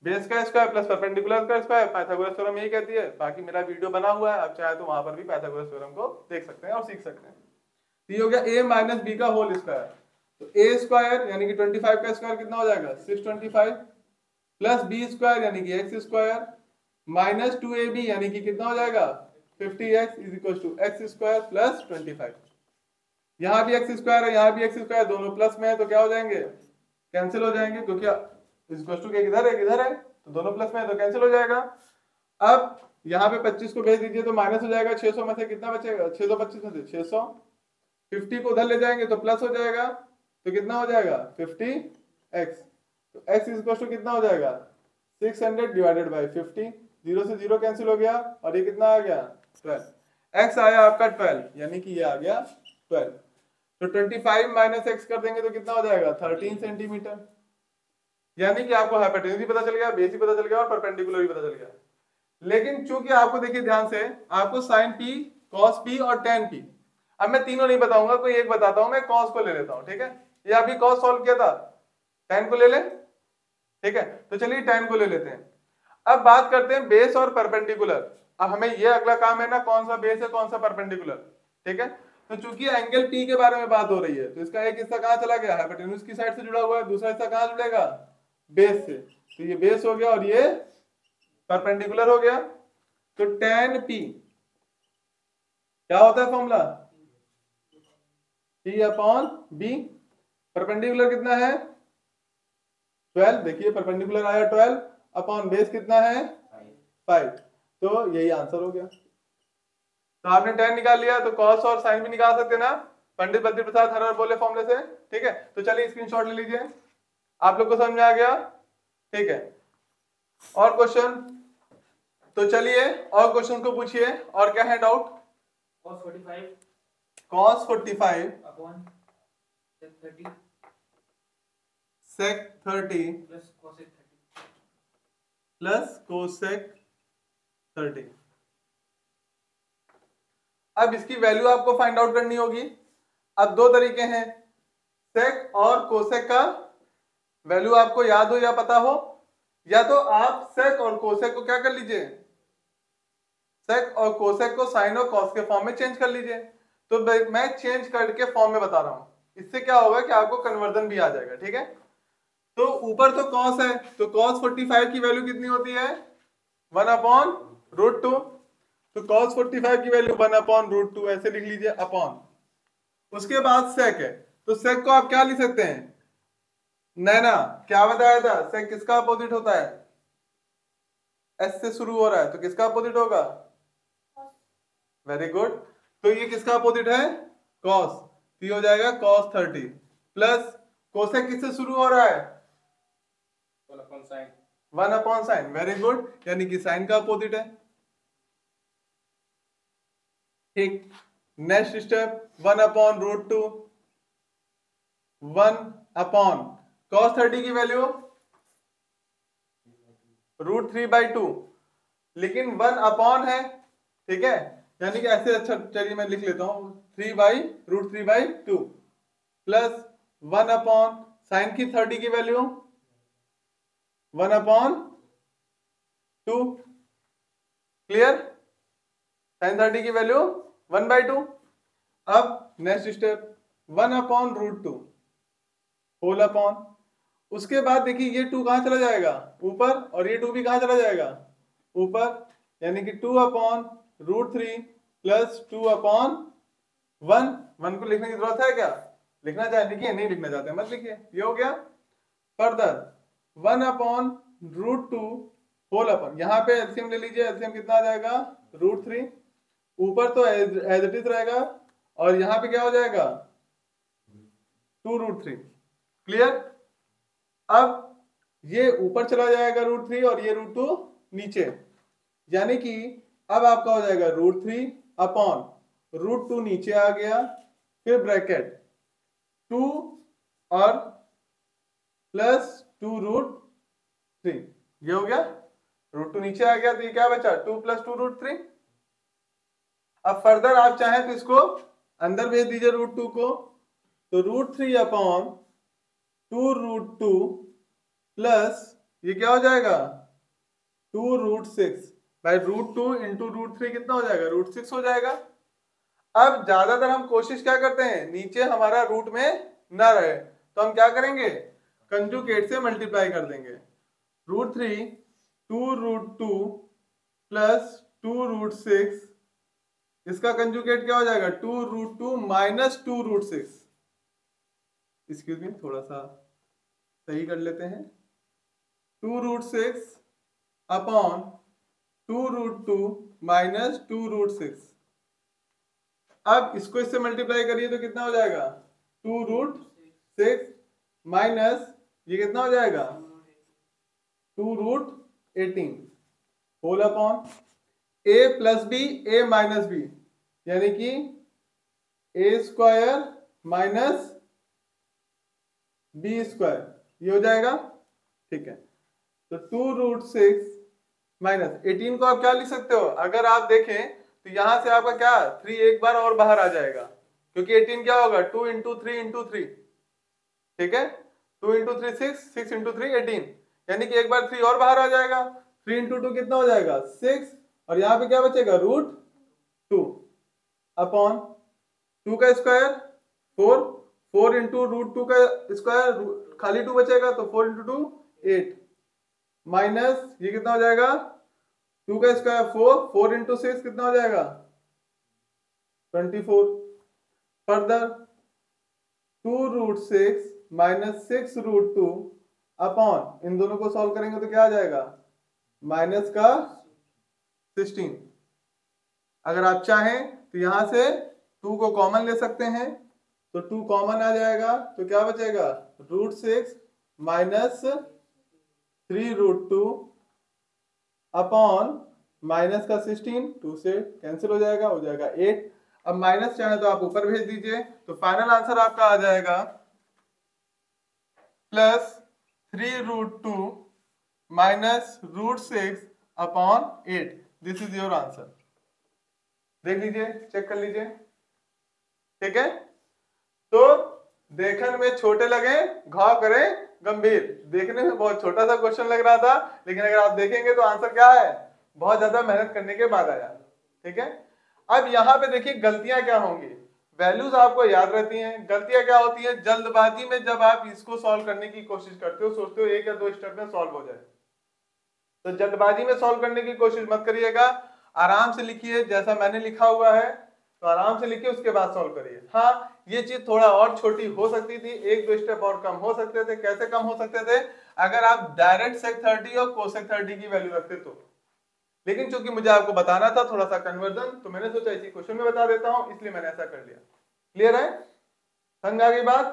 A: बेस का स्क्वायर प्लस परपेंडिकुलर का स्क्वायर। पाइथागोरस थ्योरम यही कहती है। बाकी मेरा वीडियो बना हुआ है, आप चाहे तो वहां पर भी पाइथागोरस थ्योरम को देख सकते हैं और सीख सकते हैं। तो ये हो गया a माइनस बी का होल स्क्वायर, तो a स्क्वायर यानी कि 25 का स्क्वायर कितना हो जाएगा, 625 प्लस बी स्क्वायर यानी कि x स्क्वायर माइनस 2ab यानी कि कितना हो जाएगा 50x is equal to X square plus 25। यहाँ भी एक्स स्क्वायर है, यहाँ भी एक्स स्क्वायर, दोनों प्लस में है तो क्या हो जाएंगे, कैंसिल हो जाएंगे, क्योंकि इक्वल टू इधर है इधर है, तो दोनों प्लस में है तो कैंसिल हो जाएगा। अब यहाँ पे 25 को भेज दीजिए तो माइनस हो जाएगा, 600 में से कितना बचेगा, 625 में से 600, 50 को उधर ले जाएंगे तो प्लस हो जाएगा, तो कितना हो जाएगा 50x, तो x इज इक्वल टू कितना हो जाएगा 600 डिवाइडेड बाई 50, 0 से 0 कैंसिल हो गया और ये कितना आ गया 12, x आया आपका 12 यानी कि ये आ गया 12। तो 25 माइनस एक्स कर देंगे तो कितना हो जाएगा 13 सेंटीमीटर, यानी कि आपको हाइपोटेन्यूज भी पता चल गया, बेस भी पता चल गया और परपेंडिकुलर भी पता चल गया। लेकिन चूंकि आपको देखिए ध्यान से, आपको साइन पी, कॉस पी और टेन पी, अब मैं तीनों नहीं बताऊंगा, कोई एक बताता हूं, मैं कॉस को ले लेता हूं। ठीक है, ये अभी कॉस सॉल्व किया था, टेन को ले ले। ठीक है, तो चलिए टेन को ले लेते हैं। अब बात करते हैं बेस और परपेंडिकुलर। अब हमें ये अगला काम है ना, कौन सा बेस है कौन सा परपेंडिकुलर। ठीक है, तो चूंकि एंगल पी के बारे में बात हो रही है, तो इसका एक हिस्सा कहां चला गया, हाइपोटेन्यूज की साइड से जुड़ा हुआ है, दूसरा हिस्सा कहां जुड़ेगा, बेस से। तो ये बेस हो गया और ये परपेंडिकुलर हो गया। तो tan p क्या होता है formula, p upon b, perpendicular कितना है 12, देखिए परपेंडिकुलर आया 12 अपॉन बेस कितना है 5, तो यही आंसर हो गया। तो आपने tan निकाल लिया, तो cos और sin भी निकाल सकते ना, पंडित बद्री प्रसाद हर बोले फॉर्मूले से। ठीक है, तो चलिए स्क्रीनशॉट ले लीजिए, आप लोग को समझ में आ गया। ठीक है, और क्वेश्चन, तो चलिए और क्वेश्चन को पूछिए, और क्या है doubt. cos 45
B: upon sec 30
A: sec 30
B: plus cosec 30
A: plus cosec 30। अब इसकी वैल्यू आपको फाइंड आउट करनी होगी। अब दो तरीके हैं, sec और cosec का वैल्यू आपको याद हो या पता हो, या तो आप sec और cosec को क्या कर लीजिए, sec और cosec को sin और cos के फॉर्म में चेंज कर लीजिए। तो मैं चेंज करके फॉर्म में बता रहा हूं, इससे क्या होगा कि आपको कन्वर्जन भी आ जाएगा। ठीक है, तो ऊपर तो cos है, तो cos 45 की वैल्यू कितनी होती है 1 अपॉन रूट 2, तो cos 45 की वैल्यू 1 अपॉन रूट 2 ऐसे लिख लीजिए अपॉन। उसके बाद sec है, तो sec को आप क्या लिख सकते हैं, नैना क्या बताया था, sec किसका अपोजिट होता है, s से शुरू हो रहा है तो किसका अपोजिट होगा, वेरी गुड, तो ये किसका अपोजिट है cos, तो ये हो जाएगा cos 30 प्लस cosec किससे शुरू हो रहा है 1 अपॉन साइन, वेरी गुड, यानी कि साइन का अपोजिट है। ठीक, next step 1 upon root 2, 1 upon cos 30 की वैल्यू रूट 3/2, लेकिन 1 अपॉन है। ठीक है, यानी कि ऐसे, अच्छा चलिए मैं लिख लेता हूं 3/√3/2 प्लस 1 अपॉन साइन की 30 की वैल्यू 1 अपॉन 2। क्लियर, sin 30 की वैल्यू 1/2। अब नेक्स्ट स्टेप 1/√2 होल अपॉन, उसके बाद देखिए ये 2 कहां चला जाएगा ऊपर, और ये 2 भी कहां चला जाएगा ऊपर, यानी कि 2/√3 प्लस 2/1। 1 को लिखने की जरूरत है क्या? लिखना चाहे लिखिए, नहीं लिखना चाहते मत लिखिए। ये हो गया। फर्दर 1/√2 होल अपॉन, यहाँ पे एलसीएम ले लीजिए, एलसीएम कितना आ जाएगा √3, ऊपर तो एज इट इज रहेगा, और यहाँ पे क्या हो जाएगा 2√3। क्लियर? अब ये ऊपर चला जाएगा √3 और ये √2 नीचे, यानी कि अब आपका हो जाएगा √3 अपॉन √2 नीचे आ गया, फिर ब्रैकेट 2 और प्लस 2√3, ये हो गया। √2 नीचे आ गया तो ये क्या बचा 2 प्लस 2√3। अब फर्दर आप चाहें तो इसको अंदर भेज दीजिए √2 को, तो √3 अपॉन 2√2 प्लस ये क्या हो जाएगा 2√6 भाई, √2 इंटू √3 कितना हो जाएगा √6 हो जाएगा। अब ज्यादातर हम कोशिश क्या करते हैं नीचे हमारा रूट में ना रहे, तो हम क्या करेंगे कंजुगेट से मल्टीप्लाई कर देंगे। √3 2√2 प्लस 2√6, इसका कंजुगेट क्या हो जाएगा 2√2 माइनस 2√6। एक्सक्यूज मी, थोड़ा सा सही कर लेते हैं। 2√6 अपॉन 2√2 माइनस 2√6। अब इसको इससे मल्टीप्लाई करिए तो कितना हो जाएगा 2√6 माइनस ये कितना हो जाएगा 2√18 whole upon a plus B a minus B, यानी कि a² माइनस b², ये हो जाएगा। ठीक है, तो 2√6 माइनस 18 को आप क्या लिख सकते हो, अगर आप देखें तो यहां से आपका क्या 3 एक बार और बाहर आ जाएगा, क्योंकि 18 क्या होगा 2 इंटू 3 इंटू 3। ठीक है, 2 इंटू 3 6, 6 इंटू 3 18, यानी कि एक बार 3 और बाहर आ जाएगा। 3 इंटू 2 कितना हो जाएगा 6, और यहाँ पे क्या बचेगा √2 अपॉन 2 का स्क्वायर 4, 4 इंटू √2 का स्क्वायर खाली 2 बचेगा, तो 4 इंटू 2 8 माइनस ये कितना हो जाएगा 2 का स्क्वायर 4, 4 इंटू 6 कितना हो जाएगा 24। फर्दर 2√6 माइनस 6√2 अपॉन, इन दोनों को सॉल्व करेंगे तो क्या आ जाएगा माइनस का 16। अगर आप चाहें तो यहां से 2 को कॉमन ले सकते हैं, तो 2 कॉमन आ जाएगा, तो क्या बचेगा √6 माइनस 3√2 अपॉन माइनस का 16, 2 से कैंसिल हो जाएगा 8। अब माइनस चाहे तो आप ऊपर भेज दीजिए, तो फाइनल आंसर आपका आ जाएगा plus 3√2 minus √6 upon 8। This is your answer. देख लीजिए, चेक कर लीजिए। ठीक है, तो देखने में छोटे लगे घाव करें गंभीर, देखने में बहुत छोटा सा क्वेश्चन लग रहा था, लेकिन अगर आप देखेंगे तो आंसर क्या है बहुत ज्यादा मेहनत करने के बाद आया। ठीक है, अब यहाँ पे देखिए गलतियां क्या होंगी, वैल्यूज आपको याद रहती हैं, गलतियां क्या होती है जल्दबाजी में जब आप इसको सॉल्व करने की कोशिश करते हो, सोचते हो 1 या 2 स्टेप में सॉल्व हो जाए, तो जल्दबाजी में सॉल्व करने की कोशिश मत करिएगा। आराम से लिखिए, जैसा मैंने लिखा हुआ है तो आराम से लिखिए, उसके बाद सॉल्व करिए। हाँ, ये चीज थोड़ा और छोटी हो सकती थी, 1-2 स्टेप और कम हो सकते थे। कैसे कम हो सकते थे, अगर आप डायरेक्ट सेक 30 और कोसेक 30 की वैल्यू रखते तो, लेकिन चूंकि मुझे आपको बताना था थोड़ा सा कन्वर्जन, तो मैंने सोचा इसी क्वेश्चन में बता देता हूं, इसलिए मैंने ऐसा कर लिया। क्लियर है, समझ आ गई बात?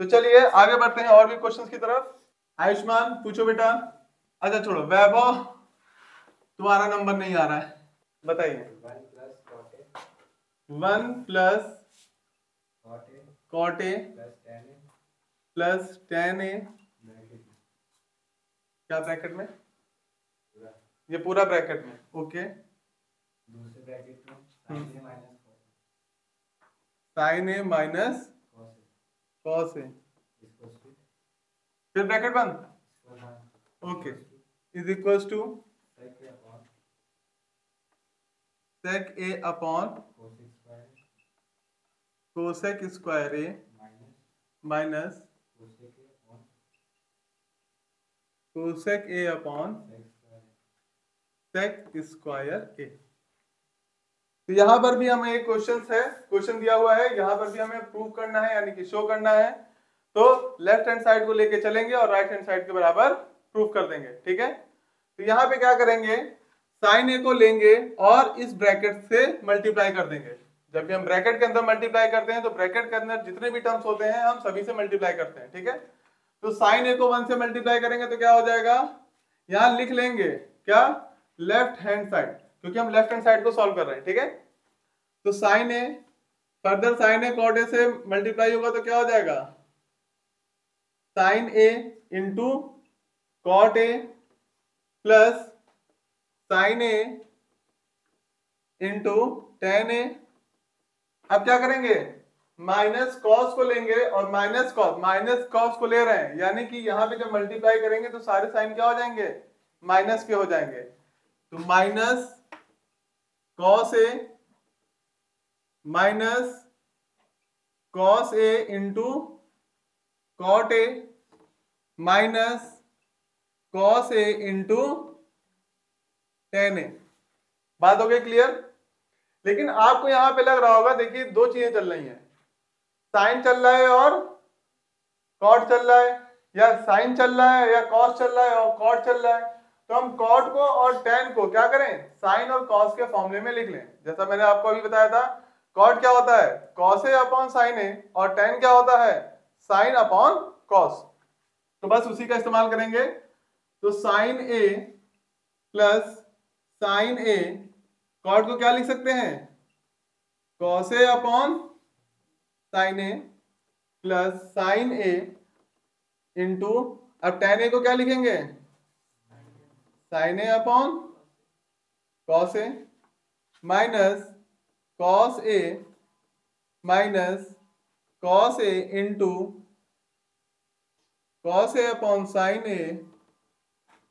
A: तो चलिए आगे बढ़ते हैं और भी क्वेश्चंस की तरफ। आयुष्मान पूछो बेटा। अच्छा छोड़ो, वैभव तुम्हारा नंबर नहीं आ रहा है, बताइए। 1 plus cot a plus tan a, क्या ब्रैकेट में, ये पूरा ब्रैकेट में, ओके।
B: दूसरे ब्रैकेट में
A: sin a minus cos a, फिर ब्रैकेट बंद, okay, is equals to sec A upon cosec square A minus cosec A upon sec square A. तो यहाँ पर भी हमें एक क्वेश्चन दिया हुआ है, यहाँ पर भी हमें प्रूव करना है यानी कि शो करना है। तो लेफ्ट हैंड साइड को लेके चलेंगे और राइट हैंड साइड के बराबर प्रूफ कर देंगे, ठीक है। तो यहाँ पे क्या करेंगे, साइन ए को लेंगे और इस ब्रैकेट से मल्टीप्लाई कर देंगे। जब भी हम ब्रैकेट के अंदर मल्टीप्लाई करते हैं तो ब्रैकेट के अंदर जितने भी टर्म्स होते हैं हम सभी से मल्टीप्लाई करते हैं, ठीक है। तो साइन ए को 1 से मल्टीप्लाई करेंगे तो क्या हो जाएगा, यहां लिख लेंगे क्या, लेफ्ट हैंड साइड, क्योंकि हम लेफ्ट हैंड साइड को सॉल्व कर रहे हैं, ठीक है। तो sine A further sine A cot A से मल्टीप्लाई होगा तो क्या हो जाएगा, sine A into cot A plus sine A into tan A. अब क्या करेंगे, माइनस कॉस को लेंगे और माइनस कॉस को ले रहे हैं, यानी कि यहां पे जब मल्टीप्लाई करेंगे तो सारे साइन क्या हो जाएंगे, माइनस के हो जाएंगे। तो minus cos A minus cos A into cot A minus cos A into tan A. बात हो गई क्लियर। लेकिन आपको यहां पे लग रहा होगा, देखिए दो चीजें चल रही हैं, साइन चल रहा है और कॉट चल रहा है, या साइन चल रहा है या कॉस चल रहा है और कॉट चल रहा है। तो हम कॉट को और टेन को क्या करें, साइन और कॉस के फॉर्मूले में लिख लें। जैसा मैंने आपको अभी बताया था, कॉट क्या होता है, कॉस ए अपॉन साइन ए, और टेन क्या होता है, साइन अपॉन कॉस। तो बस उसी का इस्तेमाल करेंगे। तो sine A plus sine A, cot को क्या लिख सकते हैं, cos A upon sine A plus sine A into, अब टेन ए को क्या लिखेंगे, sign A upon cos A minus cos A minus cos A into cos A upon sine A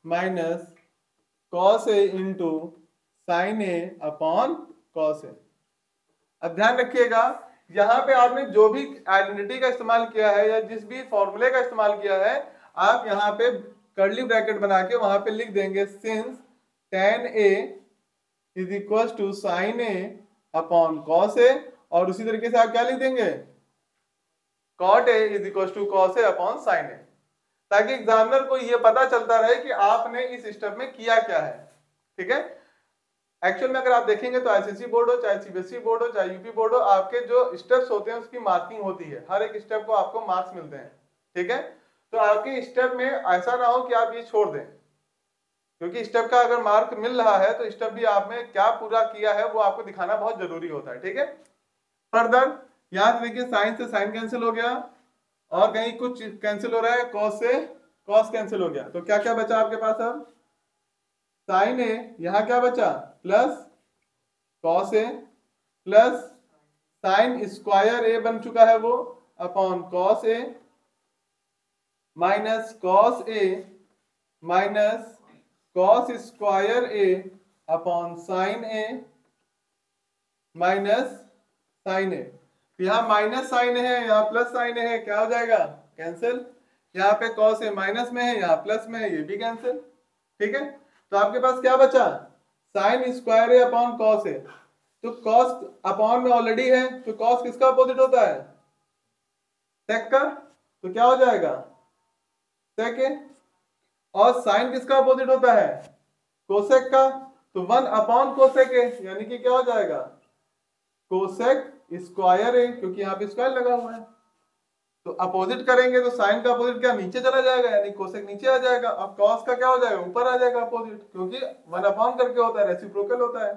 A: minus cos A into sine A upon cos ए। अब ध्यान रखिएगा, यहां पे आपने जो भी आइडेंटिटी का इस्तेमाल किया है या जिस भी फॉर्मूले का इस्तेमाल किया है, आप यहां पे कर्ली ब्रैकेट बना के वहां पे लिख देंगे, since tan a is equal to sine A upon cos A, और उसी तरीके से आप क्या लिख देंगे, cot a is equal to cos A upon sine A, ताकि एग्जामिनर को ये पता चलता रहे कि आपने इस स्टेप में किया क्या है, ठीक है। एक्चुअल में अगर आप देखेंगे तो आईसीएसई बोर्ड हो चाहे सीबीएसई बोर्ड हो चाहे यूपी बोर्ड हो, आपके जो स्टेप्स होते हैं उसकी मार्किंग होती है, हर एक स्टेप को आपको मार्क्स मिलते हैं, ठीक है। तो आपके स्टेप में ऐसा ना हो कि आप ये छोड़ दें, क्योंकि स्टेप का अगर मार्क मिल रहा है तो स्टेप भी आपने क्या पूरा किया है वो आपको दिखाना बहुत जरूरी होता है, ठीक है। फर्दर यहां से देखिए, साइन से साइन कैंसिल हो गया और कहीं कुछ कैंसिल हो रहा है, कॉस से कॉस कैंसिल हो गया, तो क्या क्या बचा आपके पास, अब साइन ए, यहां क्या बचा, प्लस कॉस ए प्लस साइन स्क्वायर ए बन चुका है वो, upon cos A minus cos A minus cos square A upon sine A minus sine ए। यहाँ माइनस साइन है, यहाँ प्लस साइन है, क्या हो जाएगा, कैंसिल। यहाँ पे कॉस ए माइनस में है, यहाँ प्लस में है, ये भी कैंसिल, ठीक है। तो आपके पास क्या बचा, साइन स्क्वायर ए अपॉन कॉस ए। तो कॉस अपॉन में ऑलरेडी है, तो कॉस किसका अपोजिट होता है, सेक का, तो क्या हो जाएगा, सेक ए। और साइन किसका अपोजिट होता है, कोसेक का, तो 1 अपॉन कोसेक ए, यानी कि क्या हो जाएगा, कोसेक स्क्वायर ए, क्योंकि यहाँ पे स्क्वायर लगा हुआ है। तो अपोजिट करेंगे तो साइन का अपोजिट क्या नीचे चला जाएगा, यानी कोसेक नीचे आ जाएगा। अब कॉस का क्या हो जाएगा, ऊपर आ जाएगा अपोजिट, क्योंकि 1 अपॉन करके होता है, रेसिप्रोकल होता है।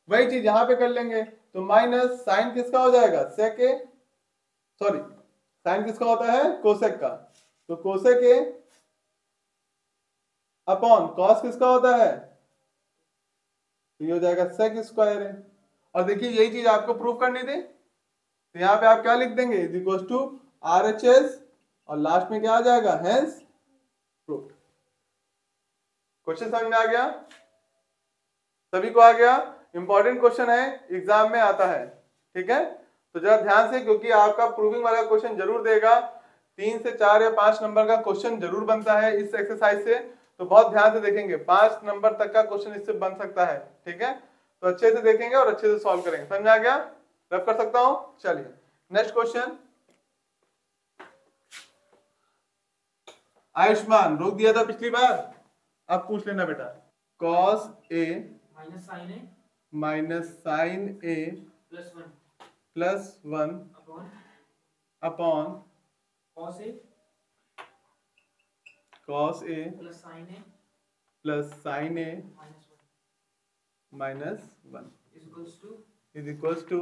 A: वही चीज यहाँ पे कर लेंगे, तो माइनस साइन किसका हो जाएगा, सेक ए, सॉरी साइन किसका होता है, कोसेक का, तो कोसेक ए अपॉन कॉस किसका होता है, तो ये हो जाएगा सेक स्क्वायर ए। और देखिए यही चीज आपको प्रूव करनी थी, तो यहाँ पे आप क्या लिख देंगे, इज इक्वल टू RHS और लास्ट में क्या आ जाएगा, हेंस प्रूव्ड। क्वेश्चन समझ में आ गया, सभी को आ गया। इंपॉर्टेंट क्वेश्चन है, एग्जाम में आता है, ठीक है। तो जरा ध्यान से, क्योंकि आपका प्रूविंग वाला क्वेश्चन जरूर देगा, 3 से 4 या 5 नंबर का क्वेश्चन जरूर बनता है इस एक्सरसाइज से, तो बहुत ध्यान से देखेंगे, 5 नंबर तक का क्वेश्चन इससे बन सकता है, ठीक है। तो अच्छे से देखेंगे और अच्छे से सॉल्व करेंगे। समझ आ गया? रब कर सकता हूं? चलिए नेक्स्ट क्वेश्चन। आयुष्मान रोक दिया था पिछली बार, अब पूछ लेना बेटा। cos a
B: minus sine A
A: plus sin a
B: plus one
A: plus 1
B: upon
A: upon
B: cos A
A: plus sin a
B: plus sin A
A: minus 1
B: is equals to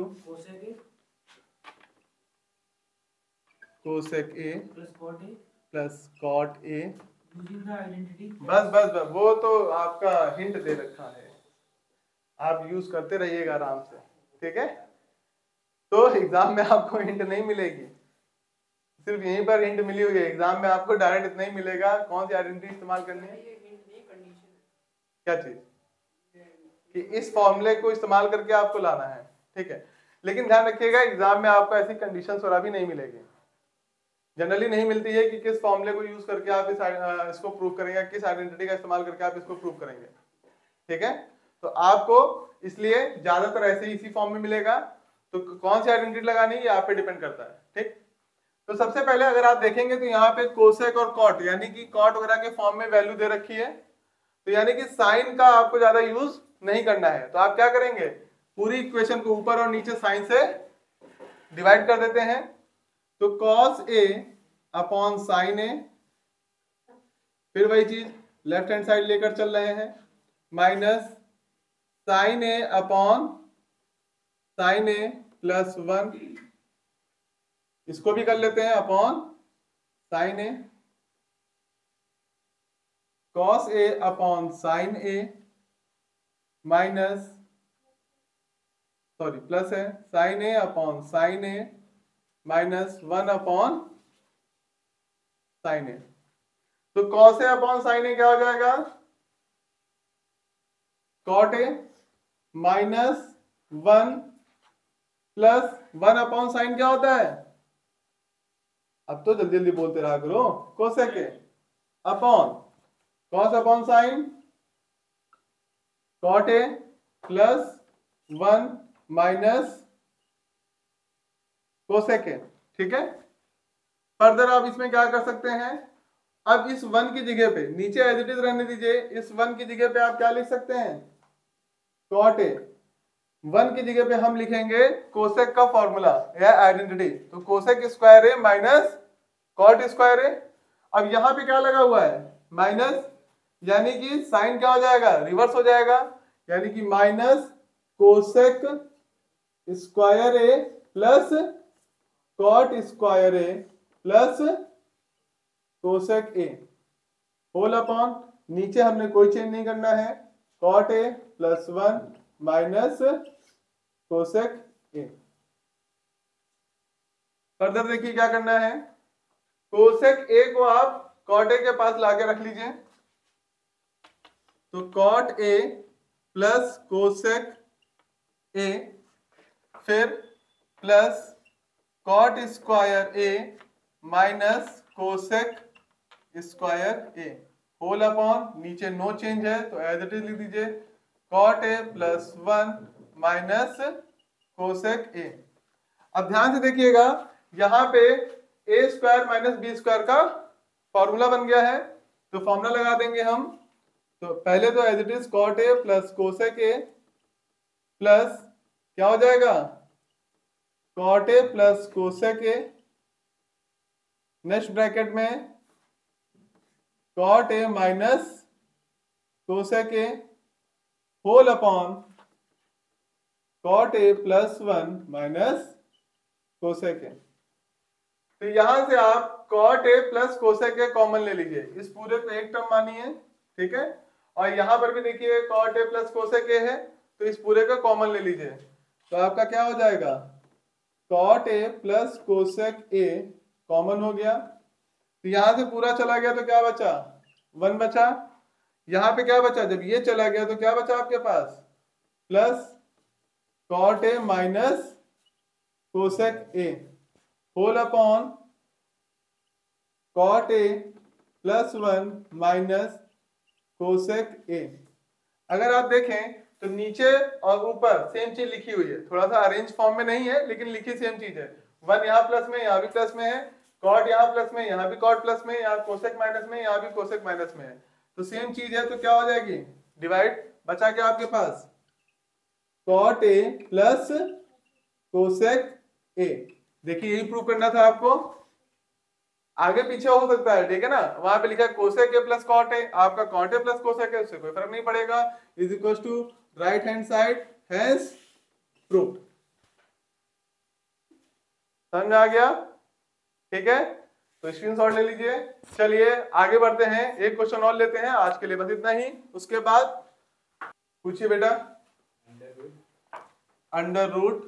A: cosec a
B: plus cot A.
A: बस बस बस, वो तो आपका हिंट दे रखा है, आप use करते रहिएगा आराम से, ठीक है। तो एग्जाम में आपको हिंट नहीं मिलेगी, सिर्फ यहीं पर हिंट मिली हुई है, एग्जाम में आपको डायरेक्ट इतना ही मिलेगा। कौन सी आइडेंटिटी इस्तेमाल करनी है? क्या चीज? कि इस फॉर्मूले को इस्तेमाल करके आपको लाना है, ठीक है। लेकिन ध्यान रखिएगा, एग्जाम में आपको ऐसी कंडीशंस और अभी नहीं मिलेगी, जनरली नहीं मिलती है कि किस फॉर्मूले को यूज करके आप इसको प्रूव करेंगे, किस आइडेंटिटी का इस्तेमाल करके आप इसको प्रूव करेंगे, ठीक है। तो आपको इसलिए ज्यादातर ऐसे ही इसी फॉर्म में मिलेगा। तो कौन सी आइडेंटिटी लगानी है ये आप पे डिपेंड करता है, ठीक। तो सबसे पहले अगर आप देखेंगे तो यहाँ पे कोसेक और कॉट, यानी कि कॉट वगैरह के फॉर्म में वैल्यू दे रखी है, तो यानी कि साइन का आपको ज्यादा यूज नहीं करना है। तो आप क्या करेंगे, पूरी इक्वेशन को ऊपर और नीचे साइन से डिवाइड कर देते हैं। तो cos a अपॉन साइन ए, फिर वही चीज लेफ्ट हैंड साइड लेकर चल रहे हैं, minus sine A upon sine A plus 1, इसको भी कर लेते हैं upon sine A, cos a upon sine A minus, sorry plus है, sign A upon sine A minus 1 upon sine ए। तो cos a अपॉन साइन ए क्या हो जाएगा? cot a minus 1 plus 1 upon sine क्या होता है? अब तो जल्दी जल्दी बोलते रहा करो, cosec a upon cos upon sine cot a plus 1 minus cosec a, ठीक है। फर्दर आप इसमें क्या कर सकते हैं, अब इस 1 की जगह पे, नीचे एज इट इज रहने दीजिए, इस 1 की जगह पे आप क्या लिख सकते हैं? cot a। 1 की जगह पे हम लिखेंगे कोसेक का फॉर्मूला या आइडेंटिटी, तो cosec square A minus cot square ए। अब यहां पे क्या लगा हुआ है? माइनस, यानी कि साइन क्या हो जाएगा? रिवर्स हो जाएगा, यानी कि minus cosec square A plus cot square A plus cosec A whole upon, नीचे हमने कोई चेंज नहीं करना है, cot A plus 1 minus cosec A. Further देखिए क्या करना है, कोसेक ए को आप कॉट ए के पास लाके रख लीजिए, तो cot A plus cosec A, फिर plus cot square A minus cosec square A whole upon, नीचे नो चेंज है तो एज इट इज लिख दीजिए, cot A plus 1 minus cosec A. अब ध्यान से देखिएगा, यहाँ पे A square minus B square का फॉर्मूला बन गया है, तो फॉर्मूला लगा देंगे हम। तो पहले तो as it is cot A plus cosec A plus क्या हो जाएगा? Cot A plus cosec A, next bracket में cot A minus cosec A whole upon cot A plus 1 minus cosec A. तो यहां से आप cot A plus cosec A common ले लीजिए, इस पूरे को एक टर्म मानिए, ठीक है। और यहां पर भी देखिए cot A plus cosec A है, तो इस पूरे का कॉमन ले लीजिए, तो आपका क्या हो जाएगा? Cot A plus cosec A common हो गया, तो यहां से पूरा चला गया तो क्या बचा? 1 बचा। यहां पे क्या बचा? जब ये चला गया तो क्या बचा आपके पास? Plus cot A minus cosec A whole upon cot A plus 1 minus cosec A. अगर आप देखें तो नीचे और ऊपर सेम चीज लिखी हुई है, थोड़ा सा अरेंज फॉर्म में नहीं है लेकिन लिखी सेम चीज है। 1 यहाँ प्लस में, यहाँ भी प्लस में है, कॉट यहाँ प्लस में, यहाँ भी कॉट प्लस में, यहाँ कोसेक माइनस में, यहाँ भी कोसेक माइनस में है, तो सेम चीज है। तो क्या हो जाएगी, डिवाइड बचा क्या आपके पास, cot A plus cosec A. देखिए यही प्रूव करना था आपको, आगे पीछे हो सकता है, ठीक है ना। वहां पे लिखा है cosec A plus cot A, आपका कॉट ए प्लस कोसेक है, उससे कोई फर्क नहीं पड़ेगा, is equal to right hand side, hence proved. समझ आ गया, ठीक है, तो स्क्रीनशॉट ले लीजिए। चलिए आगे बढ़ते हैं, एक क्वेश्चन और लेते हैं, आज के लिए बस इतना ही। उसके बाद पूछिए बेटा। Under root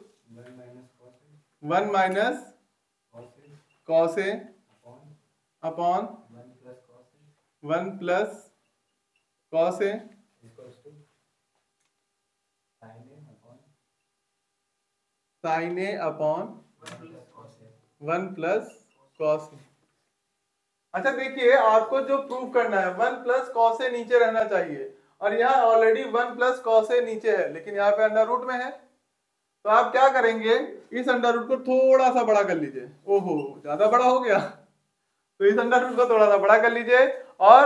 A: 1 minus cos A upon 1 plus cos A sign A upon 1 plus cos ए। अच्छा देखिए, आपको जो प्रूव करना है 1 प्लस कॉस ए नीचे रहना चाहिए, और यहाँ ऑलरेडी 1 प्लस कॉस ए नीचे है, लेकिन यहाँ पे अंडर रूट में है। तो आप क्या करेंगे, इस अंडर रूट को थोड़ा सा बड़ा कर लीजिए। ओहो ज्यादा बड़ा हो गया, तो इस अंडर रूट को थोड़ा सा बड़ा कर लीजिए और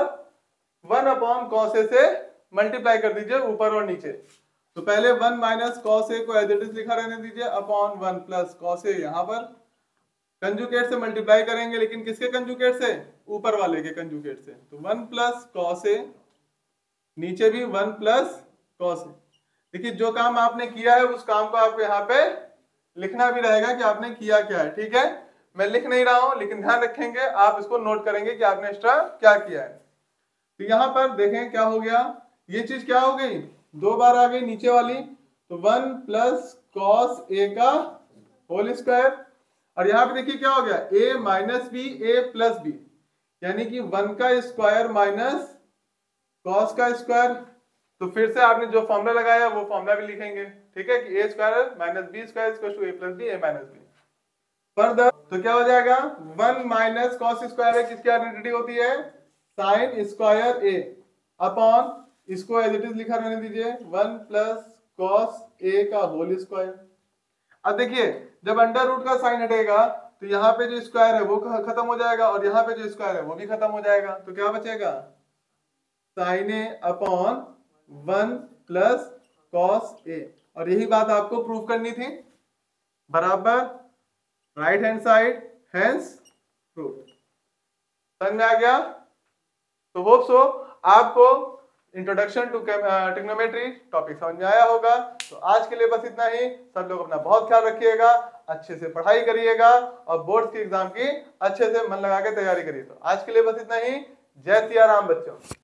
A: 1 अपॉन कॉस ए से मल्टीप्लाई कर दीजिए ऊपर और नीचे। तो पहले 1 माइनस कॉस ए को एज इट इज लिखा रहने दीजिए अपॉन 1 प्लस कॉस ए, यहाँ पर कंजुगेट से मल्टीप्लाई करेंगे, लेकिन किसके कंजुगेट से, ऊपर वाले के कंजुगेट से। तो 1 प्लस कॉस ए, नीचे भी 1 प्लस कॉस ए। देखिए जो काम आपने किया है उस काम को आपको यहाँ पे लिखना भी रहेगा कि आपने किया क्या है, ठीक है। मैं लिख नहीं रहा हूं, लेकिन ध्यान रखेंगे, आप इसको नोट करेंगे कि आपने एक्स्ट्रा क्या किया है। तो यहाँ पर देखें क्या हो गया, ये चीज क्या हो गई, 2 बार आ गई नीचे वाली, तो 1 प्लस कॉस ए का होल स्क्वायर, और यहाँ पे देखिए क्या हो गया, a minus B A plus B, यानी कि 1 का स्क्वायर माइनस कॉस का स्क्वायर। तो फिर से आपने जो फॉर्मूला लगाया वो फॉर्मूला भी लिखेंगे, ठीक है, कि a square minus B square equal to a plus B, a minus B. Further तो क्या हो जाएगा, 1 माइनस कॉस स्क्वायर है, किसकी आइडेंटिटी होती है, साइन स्क्वायर a अपॉन, इसको एज इट इज लिखा रहने दीजिए, 1 प्लस कॉस a का होल स्क्वायर। अब देखिए जब अंडर रूट का साइन हटेगा तो यहाँ पे जो स्क्वायर है वो खत्म हो जाएगा, और यहाँ पे जो स्क्वायर है वो भी खत्म हो जाएगा। तो क्या बचेगा, sine A upon 1 plus cos A, और यही बात आपको प्रूव करनी थी, बराबर right hand side, hence proved. समझ में आ गया। तो होप सो आपको इंट्रोडक्शन टू ट्रिग्नोमेट्री टॉपिक समझ में आया होगा। तो आज के लिए बस इतना ही। सब लोग अपना बहुत ख्याल रखिएगा, अच्छे से पढ़ाई करिएगा, और बोर्ड की एग्जाम की अच्छे से मन लगा के तैयारी करिए। तो आज के लिए बस इतना ही। जय सिया राम बच्चों।